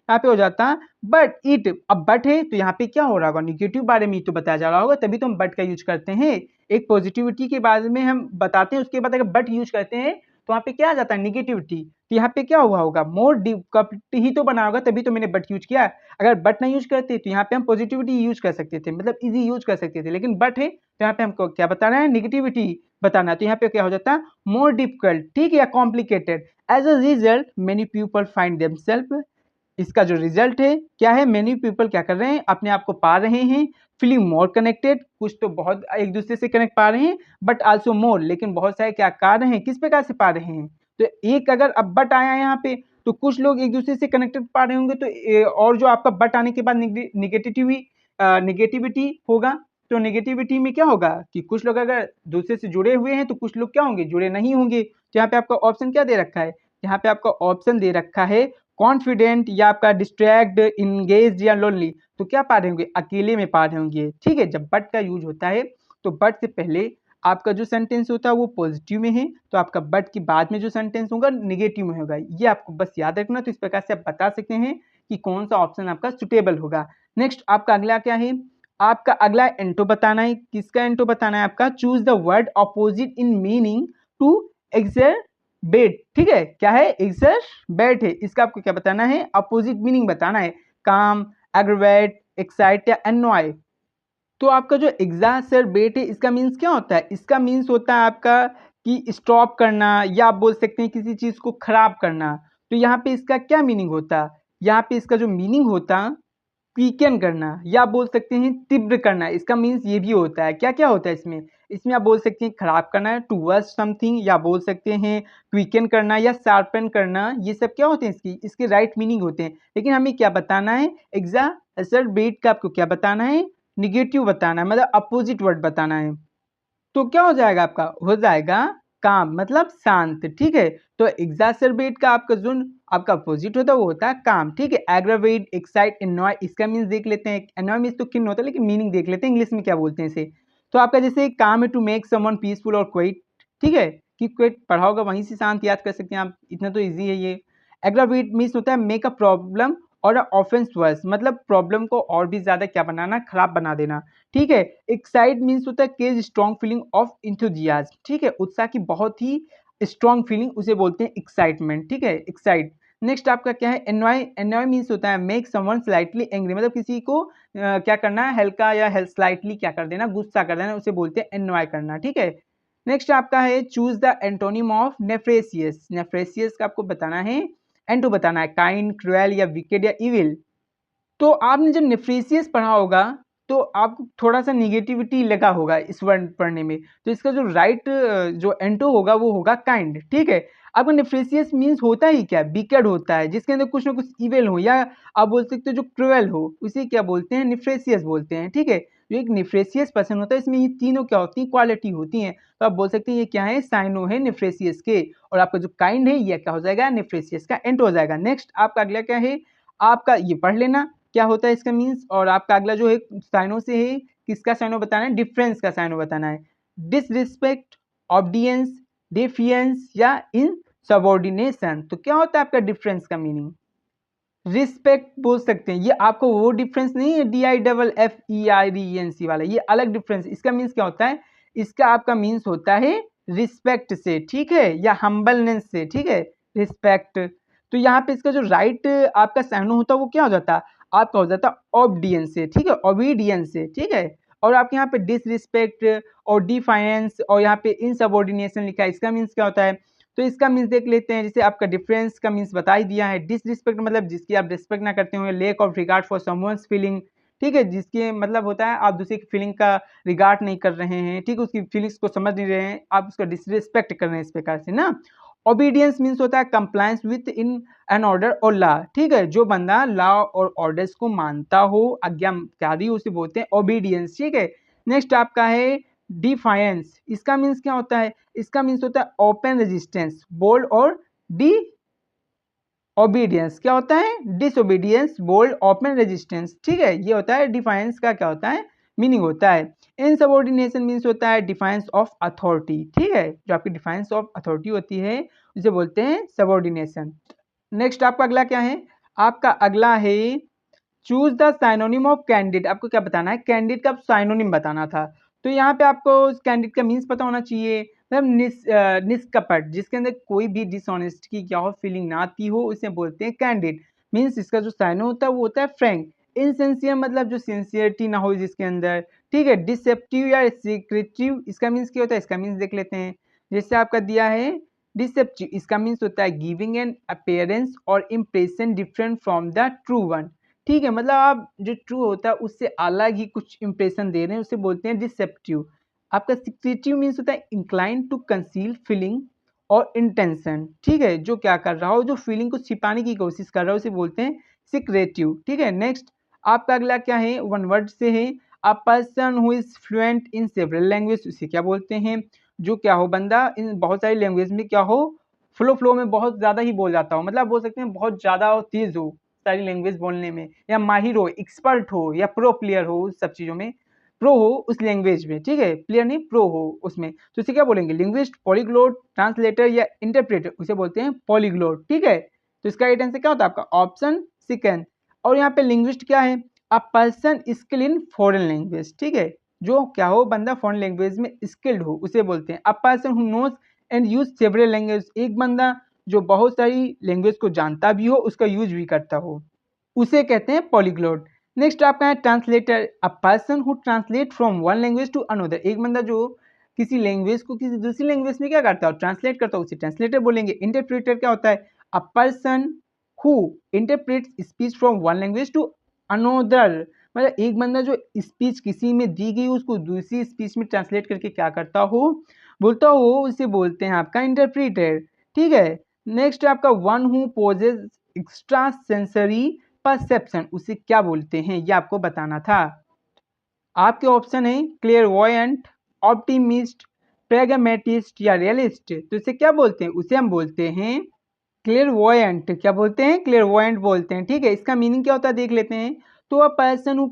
Speaker 1: यहाँ पे हो जाता है बट इट। अब बट है तो यहाँ पे क्या हो रहा होगा? निगेटिव बारे में ही तो बताया जा रहा होगा, तभी तो हम बट का यूज करते हैं। एक पॉजिटिविटी के बारे में हम बताते हैं, उसके बाद अगर बट यूज करते हैं तो वहाँ पे क्या आ जाता है? निगेटिविटी। तो यहाँ पे क्या हुआ होगा? मोर डिफिकल्ट ही तो बना होगा, तभी तो मैंने बट यूज किया। अगर बट नहीं यूज करते तो यहाँ पे हम पॉजिटिविटी यूज कर सकते थे, मतलब इजी यूज कर सकते थे, लेकिन बट है तो यहाँ पे हमको क्या बताना है? निगेटिविटी बताना है। तो यहाँ पे क्या हो जाता है? मोर डिफिकल्ट, ठीक है, या complicated. As a result many people find themselves, इसका जो रिजल्ट है क्या है? मेनी पीपल क्या कर रहे हैं? अपने आप को पा रहे हैं फीलिंग मोर कनेक्टेड, कुछ तो बहुत एक दूसरे से कनेक्ट पा रहे हैं, बट आल्सो मोर, लेकिन बहुत सारे क्या पा रहे हैं? किस प्रकार से पा रहे हैं? तो एक अगर अब बट आया यहाँ पे तो कुछ लोग एक दूसरे से कनेक्टेड पा रहे होंगे, तो और जो आपका बट आने के बाद निगेटिविटी होगा, तो निगेटिविटी में क्या होगा कि कुछ लोग अगर दूसरे से जुड़े हुए हैं तो कुछ लोग क्या होंगे? जुड़े नहीं होंगे। तो यहाँ पे आपका ऑप्शन क्या दे रखा है? यहाँ पे आपका ऑप्शन दे रखा है कॉन्फिडेंट या आपका डिस्ट्रैक्ट, इंगेज या लोनली। तो क्या पा रहे होंगे? अकेले में पा रहे होंगे, ठीक है। जब बट का यूज होता है तो बट से पहले आपका जो सेंटेंस होता है वो पॉजिटिव में है, तो आपका बट के बाद में जो सेंटेंस होगा निगेटिव में होगा। ये आपको बस याद रखना। तो इस प्रकार से आप बता सकते हैं कि कौन सा ऑप्शन आपका सुटेबल होगा। नेक्स्ट आपका अगला क्या है? आपका अगला एंटो बताना है। किसका एंटो बताना है? आपका choose the word opposite in meaning to bet, ठीक है। क्या है? बेट है, इसका आपको क्या बताना है? अपोजिट मीनिंग बताना है। काम, एग्रवेट, एक्साइट या एनॉय। तो आपका जो एग्जैसरबेट है इसका मीन्स क्या होता है? इसका मीन्स होता है आपका कि स्टॉप करना, या आप बोल सकते हैं किसी चीज को खराब करना। तो यहाँ पे इसका क्या मीनिंग होता? यहाँ पे इसका जो मीनिंग होता वीकेंड करना, या आप बोल सकते हैं तीव्र करना। इसका मीन्स ये भी होता है। क्या क्या होता है इसमें? इसमें आप बोल सकते हैं खराब करना, टू वर्स समथिंग, या बोल सकते हैं क्विकन करना या शार्पन करना। ये सब क्या होते हैं? इसके राइट मीनिंग होते हैं। लेकिन हमें क्या बताना है? एग्जैसरबेट का आपको क्या बताना है? निगेटिव बताना है, मतलब अपोजिट वर्ड बताना है। तो क्या हो जाएगा आपका? हो जाएगा काम, मतलब शांत, ठीक है। तो एग्जैसरबेट का आपका जो आपका अपोजिट होता है वो होता है काम, ठीक है। एग्रावेट, एक्साइट, एनॉय, इसका मीन्स देख लेते हैं। एनॉय मीन्स तो खिन्न होता है, लेकिन मीनिंग देख लेते हैं इंग्लिश में क्या बोलते हैं इसे। तो आपका जैसे काम है टू मेक समवन पीसफुल और क्वाइट, ठीक है, कि क्वाइट पढ़ा होगा वहीं से शांत याद कर सकते हैं आप, इतना तो ईजी है ये। एग्रावेट मीन्स होता है मेक अ प्रॉब्लम और ऑफेंस वर्स, मतलब प्रॉब्लम को और भी ज्यादा क्या बनाना? खराब बना देना, ठीक है। एक्साइट मीन्स होता है cage strong feeling of enthusiasm, ठीक है, उत्साह की बहुत ही स्ट्रॉन्ग फीलिंग, उसे बोलते हैं एक्साइटमेंट, ठीक है, एक्साइट। नेक्स्ट आपका क्या है? एनॉय। एनॉय मीन्स होता है मेक समवन स्लाइटली एंग्री, मतलब किसी को क्या करना है? हल्का या स्लाइटली क्या कर देना? गुस्सा कर देना, उसे बोलते हैं एनॉय करना, ठीक है। नेक्स्ट आपका है चूज द एंटोनिम ऑफ नेफ्रेसियस। नेफ्रेसियस का आपको बताना है, एंटो बताना है, काइंड, क्रुएल या विकेड या इविल। तो आपने जब नेफ्रेसियस पढ़ा होगा तो आपको थोड़ा सा निगेटिविटी लगा होगा इस वर्ड पढ़ने में। तो इसका जो राइट जो एंटो होगा वो होगा काइंड, ठीक है। आपका नेफ्रेसियस मीन्स होता ही क्या? विकेड होता है, जिसके अंदर कुछ ना कुछ इवेल हो, या आप बोल सकते हो जो क्रुएल हो, उसे क्या बोलते हैं? नेफ्रेसियस बोलते हैं, ठीक है। जो एक नेफ्रेसियस पर्सन होता है इसमें ये तीनों क्या होती हैं? क्वालिटी होती हैं। तो आप बोल सकते हैं ये क्या है? साइनो है नेफ्रेसियस के। और आपका जो काइंड है ये क्या हो जाएगा? नेफ्रेसियस का एंटो हो जाएगा। नेक्स्ट आपका अगला क्या है? आपका ये पढ़ लेना क्या होता है इसका मीन्स। और आपका अगला जो है साइनो से है, किसका साइनो बताना है? डिफरेंस का साइनो बताना है। डिसरिस्पेक्ट, ऑब्डियंस, डेफियंस या इन सबॉर्डिनेशन। तो क्या होता है आपका डिफरेंस का मीनिंग? रिस्पेक्ट बोल सकते हैं। ये आपको वो डिफरेंस नहीं है DIFFERENC वाला, ये अलग डिफरेंस। इसका मीन्स क्या होता है? इसका आपका मीन्स होता है रिस्पेक्ट से, ठीक है, या हम्बलनेस से, ठीक है, रिस्पेक्ट। तो यहाँ पे इसका जो राइट आपका साइनो होता है वो क्या हो जाता है? आपका हो जाता है ऑब्डियंस से, ठीक है, ओबीडियंस से, ठीक है। और आपके यहाँ पे डिसरिस्पेक्ट और डिफाइनेंस और यहाँ पे इनसबॉर्डिनेशन लिखा है, इसका मीन्स क्या होता है? तो इसका मीन्स देख लेते हैं। जैसे आपका डिफरेंस का मीन्स बता ही दिया है। डिसरिस्पेक्ट मतलब जिसकी आप रिस्पेक्ट ना करते हो, lake of regard for someone's feeling, ठीक है, जिसके मतलब होता है आप दूसरे की फीलिंग का रिगार्ड नहीं कर रहे हैं, ठीक है, उसकी फीलिंग्स को समझ नहीं रहे हैं, आप उसका डिसरिस्पेक्ट कर रहे हैं इस प्रकार से ना। ओबीडियंस मीन्स होता है compliance with in an order और लॉ, ठीक है, जो बंदा लॉ और ऑर्डर्स को मानता हो, आज्ञाकारी, उसे बोलते हैं ओबीडियंस, ठीक है। नेक्स्ट आपका है डिफायंस, इसका मीन्स क्या होता है, इसका मीन्स होता है ओपन रेजिस्टेंस, बोल्ड और डी ओबीडियंस क्या होता है, डिसोबीडियंस, बोल्ड, ओपन रेजिस्टेंस, ठीक है, ये होता है डिफायंस का क्या होता है, मीनिंग होता है। इनसबऑर्डिनेशन मीन्स होता है डिफायंस ऑफ अथॉरिटी, ठीक है, जो आपकी डिफायंस ऑफ अथॉरिटी होती है उसे बोलते हैं सबऑर्डिनेशन। नेक्स्ट आपका अगला क्या है, आपका अगला है choose the synonym of candid, आपको क्या बताना है, कैंडिड का साइनोनिम बताना था। तो यहाँ पे आपको कैंडिड का मीन्स पता होना चाहिए, मतलब निष्कपट, जिसके अंदर कोई भी डिसऑनेस्ट की क्या हो फीलिंग ना आती हो, उसे बोलते हैं कैंडिड। मीन्स इसका जो साइनो होता है वो होता है फ्रैंक। इनसिंसियर मतलब जो सिंसियरिटी ना हो जिसके अंदर, ठीक है। डिसेप्टिव या सीक्रेटिव, इसका मीन्स क्या होता है, इसका मीन्स देख लेते हैं। जैसे आपका दिया है डिसेप्टिव, इसका मीन्स होता है गिविंग एन अपीयरेंस और impression different from the true one, ठीक है, मतलब आप जो ट्रू होता है उससे अलग ही कुछ इंप्रेशन दे रहे हैं, उसे बोलते हैं डिसेप्टिव। आपका सीक्रेटिव मीन्स होता है इंक्लाइन टू कंसील फीलिंग और इंटेंशन, ठीक है, जो क्या कर रहा हो, जो फीलिंग को छिपाने की कोशिश कर रहा हो उसे बोलते हैं सीक्रेटिव, ठीक है। नेक्स्ट आपका अगला क्या है, वन वर्ड से है, a person who is fluent in several language, उसे क्या बोलते हैं, जो क्या हो बंदा इन बहुत सारी लैंग्वेज में क्या हो, फ्लो में बहुत ज़्यादा ही बोल जाता हो, मतलब बोल सकते हैं बहुत ज़्यादा तेज हो सारी लैंग्वेज बोलने में, या माहिर हो, एक्सपर्ट हो, या प्रो प्लेयर हो, उस सब चीज़ों में प्रो हो उस लैंग्वेज में, ठीक है, प्लेयर नहीं प्रो हो उसमें, तो इसे क्या बोलेंगे, लिंग्विस्ट, पॉलीग्लोट, ट्रांसलेटर या इंटरप्रेटर, उसे बोलते हैं पॉलीग्लोट, ठीक है। तो इसका राइट आंसर क्या होता है आपका ऑप्शन सेकंड। और यहाँ पे लिंग्विस्ट क्या है, a person skill in foreign language, ठीक है, जो क्या हो बंदा फॉरेन लैंग्वेज में स्किल्ड हो उसे बोलते हैं। A person who knows and use several language, एक बंदा जो बहुत सारी लैंग्वेज को जानता भी हो उसका यूज भी करता हो, उसे कहते हैं पॉलीग्लोट। नेक्स्ट आपका है translator, a person who translate from one language to another, एक बंदा जो किसी लैंग्वेज को किसी दूसरी लैंग्वेज में क्या करता हो, ट्रांसलेट करता हो, उसे ट्रांसलेटर बोलेंगे। इंटरप्रेटर क्या होता है, a person who interprets speech from one language to another, मतलब एक बंदा जो स्पीच किसी में दी गई उसको दूसरी स्पीच में ट्रांसलेट करके क्या करता हो, बोलता हो, उसे बोलते हैं आपका इंटरप्रेटर, ठीक है। नेक्स्ट आपका one who possesses extra sensory perception, उसे क्या बोलते हैं ये आपको बताना था। आपके ऑप्शन है क्लियरवॉयंट, ऑप्टिमिस्ट, प्रेगमेटिस्ट या रियलिस्ट, तो इसे क्या बोलते हैं, उसे हम बोलते हैं क्लियरवॉयंट, क्या बोलते हैं, क्लियरवॉयंट बोलते हैं, ठीक है। इसका मीनिंग क्या होता है देख लेते हैं। तो अ person who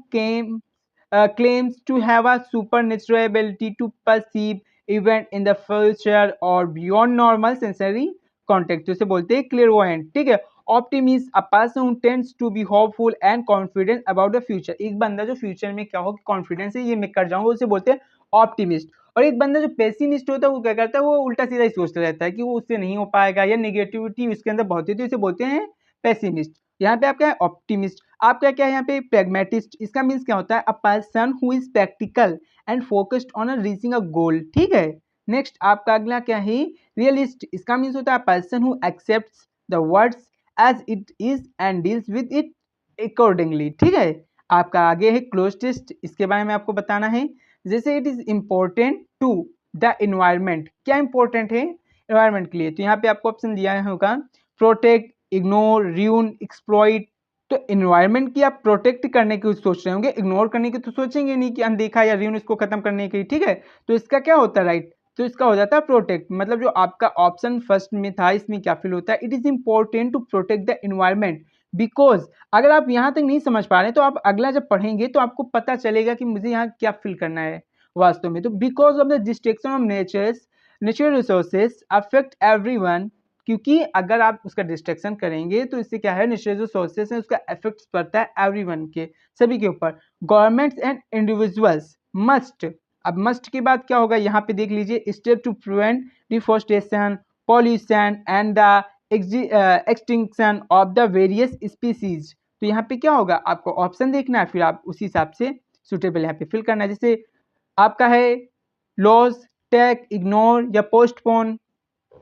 Speaker 1: claims to have a supernatural ability to perceive event in the future or beyond normal sensory context, तो इसे बोलते हैं क्लियरवॉयंट, ठीक है। Optimist, a person who tends to be hopeful and confident about the future, एक बंदा जो future में क्या हो कॉन्फिडेंस है ये मैं कर जाऊंगा, उसे बोलते हैं ऑप्टिमिस्ट। और एक बंदा जो पेसिमिस्ट होता है वो क्या करता है, वो उल्टा सीधा ही सोचता रहता है कि वो उससे नहीं हो पाएगा या नेगेटिविटी उसके अंदर बहुत होती है, उसे बोलते हैं पेसिमिस्ट। यहाँ पे आपका है ऑप्टिमिस्ट। आपका क्या है यहाँ पे प्रैग्मेटिस्ट, इसका मीन्स क्या होता है, a person who is practical and focused on reaching a goal, ठीक है। नेक्स्ट आपका अगला क्या है रियलिस्ट, इसका मीन्स होता है person who accepts the words as it is and deals with it accordingly, ठीक है। आपका आगे है क्लोजटेस्ट, इसके बारे में आपको बताना है। जैसे it is important to the environment, क्या इंपॉर्टेंट है इन्वायरमेंट के लिए, तो यहाँ पे आपको ऑप्शन दिया होगा प्रोटेक्ट, इग्नोर, र्यून, एक्सप्लॉइट। तो इन्वायरमेंट की आप प्रोटेक्ट करने की सोच रहे होंगे, इग्नोर करने की तो सोचेंगे नहीं कि अनदेखा या र्यून इसको खत्म करने की, ठीक है। तो इसका क्या होता है राइट, तो इसका हो जाता है प्रोटेक्ट, मतलब जो आपका ऑप्शन फर्स्ट में था इसमें क्या फील होता है, it is important to protect the environment because. अगर आप यहाँ तक नहीं समझ पा रहे तो आप अगला जब पढ़ेंगे तो आपको पता चलेगा कि मुझे यहाँ क्या फील करना है वास्तव में। तो because of the destruction of natural resources affect everyone, क्योंकि अगर आप उसका डिस्ट्रक्शन करेंगे तो इससे क्या है नेचुरल जो सोर्सेस है उसका इफेक्ट पड़ता है एवरीवन के, सभी के ऊपर। गवर्नमेंट्स एंड इंडिविजुअल्स मस्ट, अब मस्ट के बाद क्या होगा यहाँ पे देख लीजिए, step to prevent deforestation, pollution and the extinction of the various species. तो यहाँ पे क्या होगा आपको ऑप्शन देखना है, फिर आप उसी हिसाब से सुटेबल यहाँ पे फिल करना है। जैसे आपका है लॉज, टेक, इग्नोर या पोस्टपोन,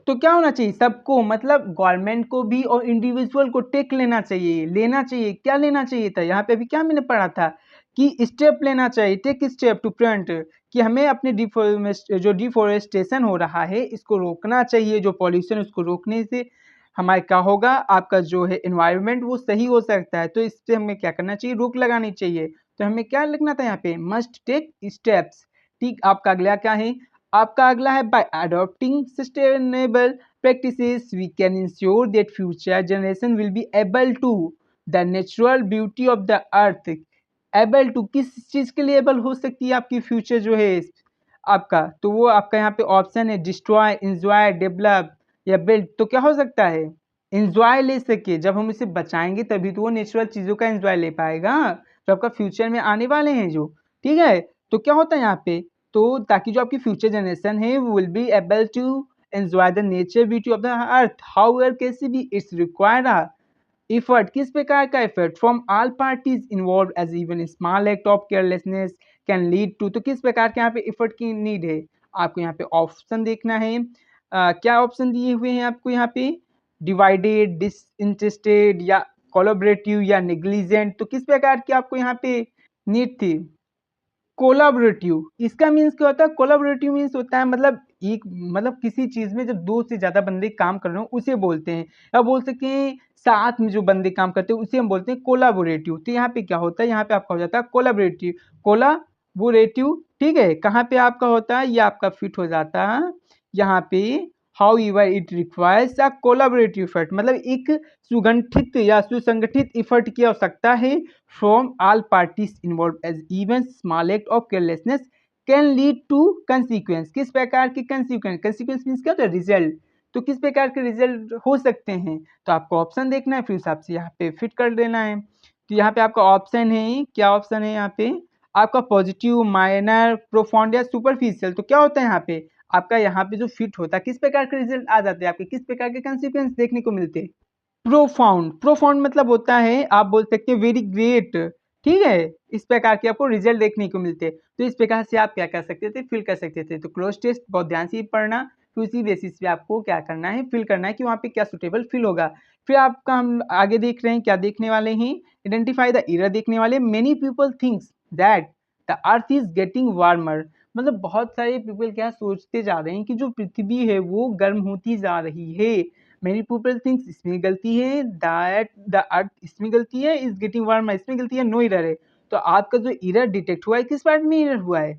Speaker 1: तो क्या होना चाहिए सबको, मतलब गवर्नमेंट को भी और इंडिविजुअल को टेक लेना चाहिए, क्या लेना चाहिए था, यहाँ पे अभी क्या मैंने पढ़ा था कि स्टेप लेना चाहिए, टेक स्टेप टू प्रिवेंट, कि हमें अपने जो डिफॉरेस्टेशन हो रहा है इसको रोकना चाहिए, जो पॉल्यूशन उसको रोकने से हमारे क्या होगा, आपका जो है एनवायरनमेंट वो सही हो सकता है। तो इससे हमें क्या करना चाहिए, रोक लगानी चाहिए। तो हमें क्या लिखना था यहाँ पे, मस्ट टेक स्टेप्स। ठीक, आपका अगला क्या है, आपका अगला है by adopting sustainable practices we can ensure that future generation will be able to the natural beauty of the earth. Able to किस चीज के लिए एबल हो सकती है आपकी फ्यूचर जो है आपका, तो वो आपका यहाँ पे ऑप्शन है डिस्ट्रॉय, इंजॉय, डेवलप या बिल्ड। तो क्या हो सकता है, इंजॉय ले सके, जब हम इसे बचाएंगे तभी तो वो नेचुरल चीजों का इंजॉय ले पाएगा जो आपका फ्यूचर में आने वाले हैं जो, ठीक है। तो क्या होता है यहाँ पे, तो ताकि जो आपकी फ्यूचर जनरेशन है वो will be able to enjoy the nature beauty of the earth, however कैसे भी इट्स रिक्वायर्ड इफर्ट, किस प्रकार का effort from all parties involve as even small act of carelessness can lead to. तो किस प्रकार के यहाँ पे इफर्ट की नीड है, आपको यहाँ पे ऑप्शन देखना है। क्या ऑप्शन दिए हुए हैं आपको यहाँ पे, डिवाइडेड, डिसइंटरेस्टेड या कोलैबोरेटिव या नेग्लिजेंट। तो किस प्रकार की आपको यहाँ पे नीड थी, कोलैबोरेटिव। इसका मीन्स क्या होता है, कोलैबोरेटिव मीन्स होता है मतलब एक, मतलब किसी चीज में जब दो से ज्यादा बंदे काम कर रहे हो उसे बोलते हैं, या बोल सकते हैं साथ में जो बंदे काम करते हैं उसे हम बोलते हैं कोलैबोरेटिव। तो यहाँ पे क्या होता है, यहाँ पे आपका हो जाता है कोलैबोरेटिव, कोलैबोरेटिव, ठीक है। कहाँ पे आपका होता है, ये आपका फिट हो जाता है यहाँ पे, however it requires a collaborative effort, मतलब एक सुगठित या सुसंगठित इफर्ट की आवश्यकता है from all parties involve as even small act of carelessness can lead to consequence. किस प्रकार के कंसिक्वेंस, कंसिक्वेंस मीन्स क्या होता है, रिजल्ट। तो किस प्रकार के रिजल्ट हो सकते हैं, तो आपको ऑप्शन देखना है, फिर हिसाब से यहाँ पे फिट कर देना है। तो यहाँ पे आपका ऑप्शन है, क्या ऑप्शन है यहाँ पे, आपका पॉजिटिव, माइनर, प्रोफाउंड या सुपरफिशियल। तो क्या होता है यहाँ पे, आपका यहाँ पे जो फिट होता है किस प्रकार के रिजल्ट आ जाते हैं आपके, किस प्रकार के कंसिक्वेंस देखने को मिलते हैं, प्रोफाउंड। प्रोफाउंड मतलब होता है, आप बोल सकते हैं वेरी ग्रेट, ठीक है। इस प्रकार के आपको रिजल्ट देखने को मिलते हैं। तो इस प्रकार से आप क्या कर सकते थे, फिल कर सकते थे। तो क्लोज टेस्ट बहुत ध्यान से पढ़ना, फिर उसी बेसिस पे आपको क्या करना है, फिल करना है कि वहाँ पे क्या सुटेबल फिल होगा। फिर आपका हम आगे देख रहे हैं, क्या देखने वाले हैं, आइडेंटिफाई द एरर देखने वाले। Many people thinks that the earth is getting warmer, मतलब बहुत सारे पीपल क्या सोचते जा रहे हैं कि जो पृथ्वी है वो गर्म होती जा रही है। मेनी पीपल थिंक्स, इसमें गलती है, दैट द अर्थ, इसमें गलती है, इज गेटिंग वार्मर, इसमें गलती है, नो एरर है। तो आपका जो एरर डिटेक्ट हुआ है किस पार्ट में एरर हुआ है,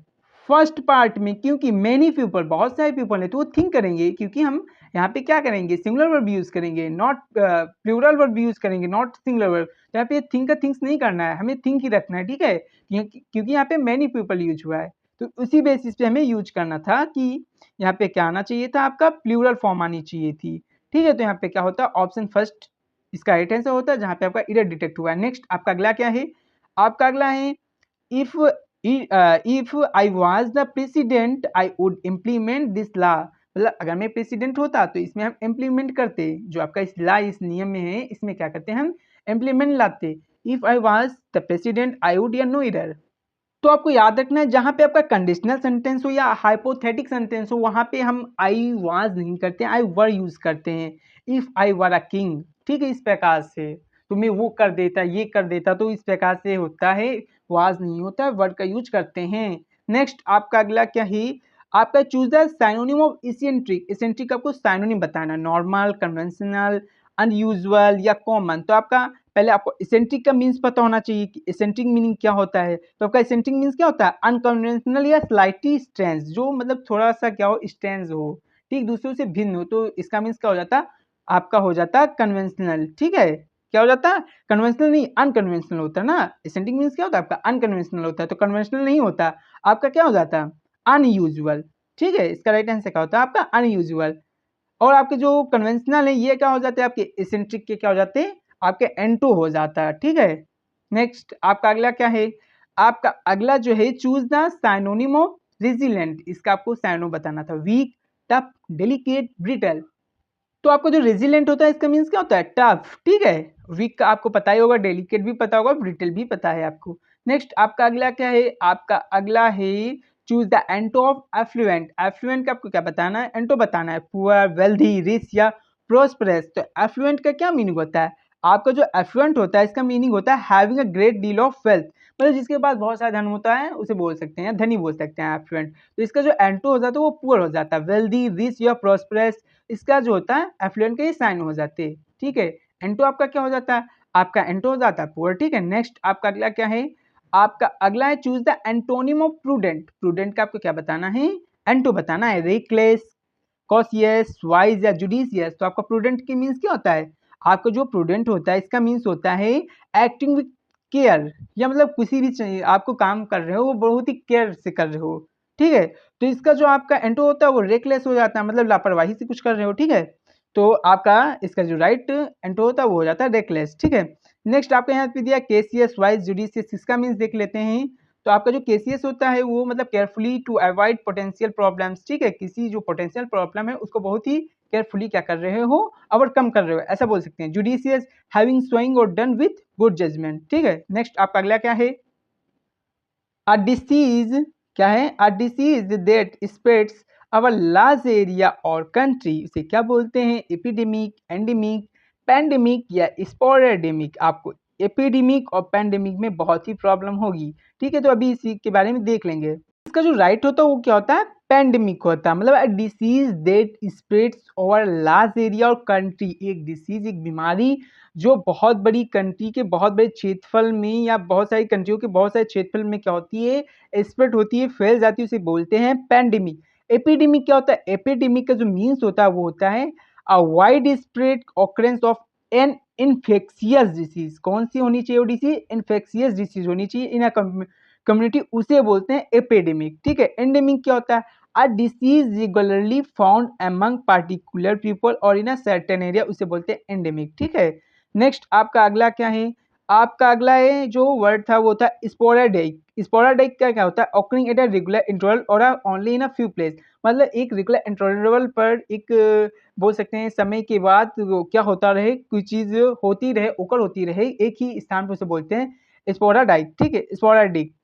Speaker 1: फर्स्ट पार्ट में, क्योंकि मेनी पीपल, बहुत सारे पीपल है तो वो थिंक करेंगे, क्योंकि हम यहाँ पे क्या करेंगे, सिंगुलर वर्ब यूज करेंगे, नॉट प्लूरल वर्ब यूज करेंगे, नॉट सिंगुलर वर्ब। तो यहाँ पे थिंक का थिंक्स नहीं करना है, हमें थिंक ही रखना है, ठीक है, क्योंकि यहाँ पे मेनी पीपल यूज हुआ है। तो उसी बेसिस पे हमें यूज करना था कि यहाँ पे क्या आना चाहिए था, आपका प्लूरल फॉर्म आनी चाहिए थी, ठीक है। तो यहाँ पे क्या होता है, ऑप्शन फर्स्ट इसका राइट आंसर होता है, जहाँ पे आपका एरर डिटेक्ट हुआ है। नेक्स्ट आपका अगला क्या है, आपका अगला है, if if I was the president I would implement this law, मतलब अगर मैं प्रेसिडेंट होता तो इसमें हम इम्प्लीमेंट करते, जो आपका इस लॉ, इस नियम में है, इसमें क्या करते हैं हम implement latte. If I was the president I would, या नो एरर। तो आपको याद रखना है, जहां पे आपका कंडीशनल सेंटेंस हो या हाइपोथेटिक सेंटेंस हो, वहां पे हम आई वाज नहीं करते, आई वर यूज करते हैं। If I were a king, ठीक है, इस प्रकार से तो मैं वो कर देता, ये कर देता, तो इस प्रकार से होता है, वाज नहीं होता है, वर्ड का यूज करते हैं। नेक्स्ट आपका अगला क्या है, आपका choose the synonym of eccentric. Eccentric आपको साइनोनिम बताना, नॉर्मल, कन्वेंशनल, अनयूजुअल या कॉमन। तो आपका पहले आपको इसेंट्रिक का मीन्स पता होना चाहिए कि इसेंट्रिक मीनिंग क्या होता है। तो आपका इसेंट्रिक मीन्स क्या होता है, अनकन्वेंशनल या स्लाइटली स्ट्रेंज, जो मतलब थोड़ा सा क्या हो, स्ट्रेंज हो, ठीक, दूसरों से भिन्न हो। तो इसका मीन्स क्या हो जाता है, आपका हो जाता है कन्वेंशनल, ठीक है। क्या हो जाता है, कन्वेंशनल नहीं, अनकन्वेंशनल होता है ना। इसेंट्रिक मीन्स क्या होता है आपका, अनकन्वेंशनल होता है, तो कन्वेंशनल नहीं होता, आपका क्या हो जाता है, अनयूजुअल, ठीक है। इसका राइट आंसर क्या होता है आपका, अनयूजुअल। और आपके जो कन्वेंशनल है ये क्या हो जाते हैं, आपके इसेंट्रिक के क्या हो जाते हैं, आपके एंटो हो जाता है, ठीक है। नेक्स्ट आपका अगला क्या है, आपका अगला जो है, choose the synonym of resilient. इसका आपको साइनो बताना था, वीक, टफ, डेलिकेट, ब्रिटल। तो आपको जो रेजिलेंट होता है इसका मीन्स क्या होता है, टफ, ठीक है। वीक का आपको पता ही होगा, डेलिकेट भी पता होगा, ब्रिटल भी पता है आपको। नेक्स्ट आपका अगला क्या है, आपका अगला है, choose the anto of affluent. Affluent का आपको क्या बताना है, एंटो बताना है, पुअर, वेल्दी, रिच या प्रोस्परस। तो एफ्लुएंट का क्या मीनिंग होता है, आपका जो एफ्लुएंट होता है इसका मीनिंग होता है having a great deal of wealth, मतलब जिसके पास बहुत सारा धन होता है उसे बोल सकते हैं, धनी बोल सकते हैं एफ्लुएंट। तो इसका जो एंटो हो जाता है वो पुअर हो जाता है, वेल्दी, रिच या प्रॉस्परस, इसका जो होता है एफ्लुएंट के साइन हो जाते हैं, ठीक है। एंटो आपका क्या हो जाता है, आपका एंटो हो जाता है पुअर, ठीक है। नेक्स्ट आपका अगला क्या है, आपका अगला है choose the antonym of prudent. Prudent का आपको क्या बताना है, एंटो बताना है, रेकलेस, कॉशियस, वाइज या जुडिशियस। तो आपका प्रूडेंट की मीन्स क्या होता है, आपका जो प्रूडेंट होता है इसका मीन्स होता है एक्टिंग विथ केयर, या मतलब किसी भी आपको काम कर रहे हो वो बहुत ही केयर से कर रहे हो, ठीक है। तो इसका जो आपका एंटो होता है वो रेकलेस हो जाता है, मतलब लापरवाही से कुछ कर रहे हो, ठीक है। तो आपका इसका जो राइट एंटो होता है वो हो जाता है रेकलेस, ठीक है। नेक्स्ट आपका यहाँ पे दिया केसियस, वाइज, जुडिशियस, इसका मीन्स देख लेते हैं। तो आपका जो केसीएस होता है वो मतलब carefully to avoid potential problems, ठीक है, किसी जो पोटेंशियल प्रॉब्लम है उसको बहुत ही केयरफुली क्या कर रहे हो, ओवरकम कर रहे हो, ऐसा बोल सकते हैं। जुडिशियस, हैविंग शोइंग और डन विथ गुड जजमेंट, ठीक है। नेक्स्ट आपका अगला क्या है, अ डिसीज, क्या है, a disease that spreads our large area और कंट्री, इसे क्या बोलते हैं, एपिडेमिक, एंडेमिक, पैंडेमिक या स्पोरेडेमिक। आपको एपिडेमिक और पैंडेमिक में बहुत ही प्रॉब्लम होगी, ठीक है, तो अभी इसी के बारे में देख लेंगे। इसका जो राइट होता है वो क्या होता है, पैंडेमिक होता है, मतलब a disease that spreads over large area और कंट्री, एक डिसीज, एक बीमारी जो बहुत बड़ी कंट्री के बहुत बड़े क्षेत्रफल में या बहुत सारी कंट्रियों के बहुत सारे क्षेत्रफल में क्या होती है, स्प्रेड होती है, फैल जाती है, उसे बोलते हैं पैंडेमिक। एपिडेमिक क्या होता है, एपिडेमिक का जो मीन्स होता है वो होता है a widespread occurrence of an infectious disease. कौन सी होनी चाहिए वो डिसीज, इन्फेक्शियस डिसीज होनी चाहिए इन कम्युनिटी, उसे बोलते हैं एपिडेमिक, ठीक है। एंडेमिक क्या होता है, a disease regularly found among particular people और इन अ सर्टेन एरिया, उसे बोलते हैं एंडेमिक, ठीक है। नेक्स्ट आपका अगला क्या है, आपका अगला है जो वर्ड था वो था स्पोराडिक। स्पोराडिक का क्या होता है, occurring at a regular interval और only in a few place, मतलब एक रेगुलर इंटरवल पर एक बोल सकते हैं समय के बाद वो क्या होता रहे, कोई चीज होती रहे, ओकर होती रहे एक ही स्थान पर, उसे बोलते हैं स्पोराडाइक, ठीक है, स्पोराडिक।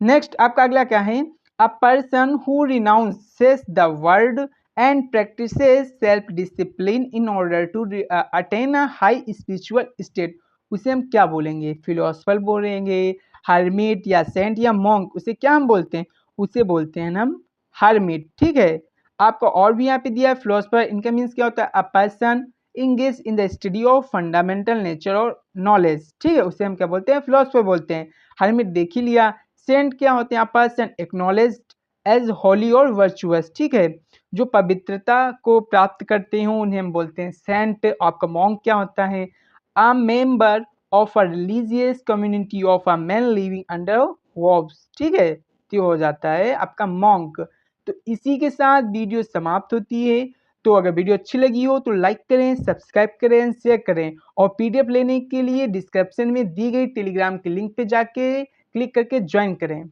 Speaker 1: नेक्स्ट आपका अगला क्या है, a person who renounces the word and practices self discipline in order to attain a high spiritual state, उसे हम क्या बोलेंगे, फिलोसफर बोलेंगे, हर्मिट या सेंट या मॉन्क, उसे क्या हम बोलते हैं, उसे बोलते हैं हम हर्मिट, ठीक है। आपको और भी यहाँ पे दिया है फिलोसफर, इनका मीन्स क्या होता है, a person engage in the study of fundamental nature और नॉलेज, ठीक है, उसे हम क्या बोलते हैं, फिलोसफर बोलते हैं। हर्मिट देख ही लिया। सेंट क्या होते हैं, पर्सन एक्नॉलेज्ड एज होली और वर्चुअस, ठीक है, जो पवित्रता को प्राप्त करते हो उन्हें हम बोलते हैं सेंट। आपका मॉन्क क्या होता है, a member of a religious community of a man living under vows, ठीक है, तो हो जाता है आपका मॉन्क। तो इसी के साथ वीडियो समाप्त होती है। तो अगर वीडियो अच्छी लगी हो तो लाइक करें, सब्सक्राइब करें, शेयर करें, और पीडीएफ लेने के लिए डिस्क्रिप्शन में दी गई टेलीग्राम के लिंक पे जाके क्लिक करके ज्वाइन करें।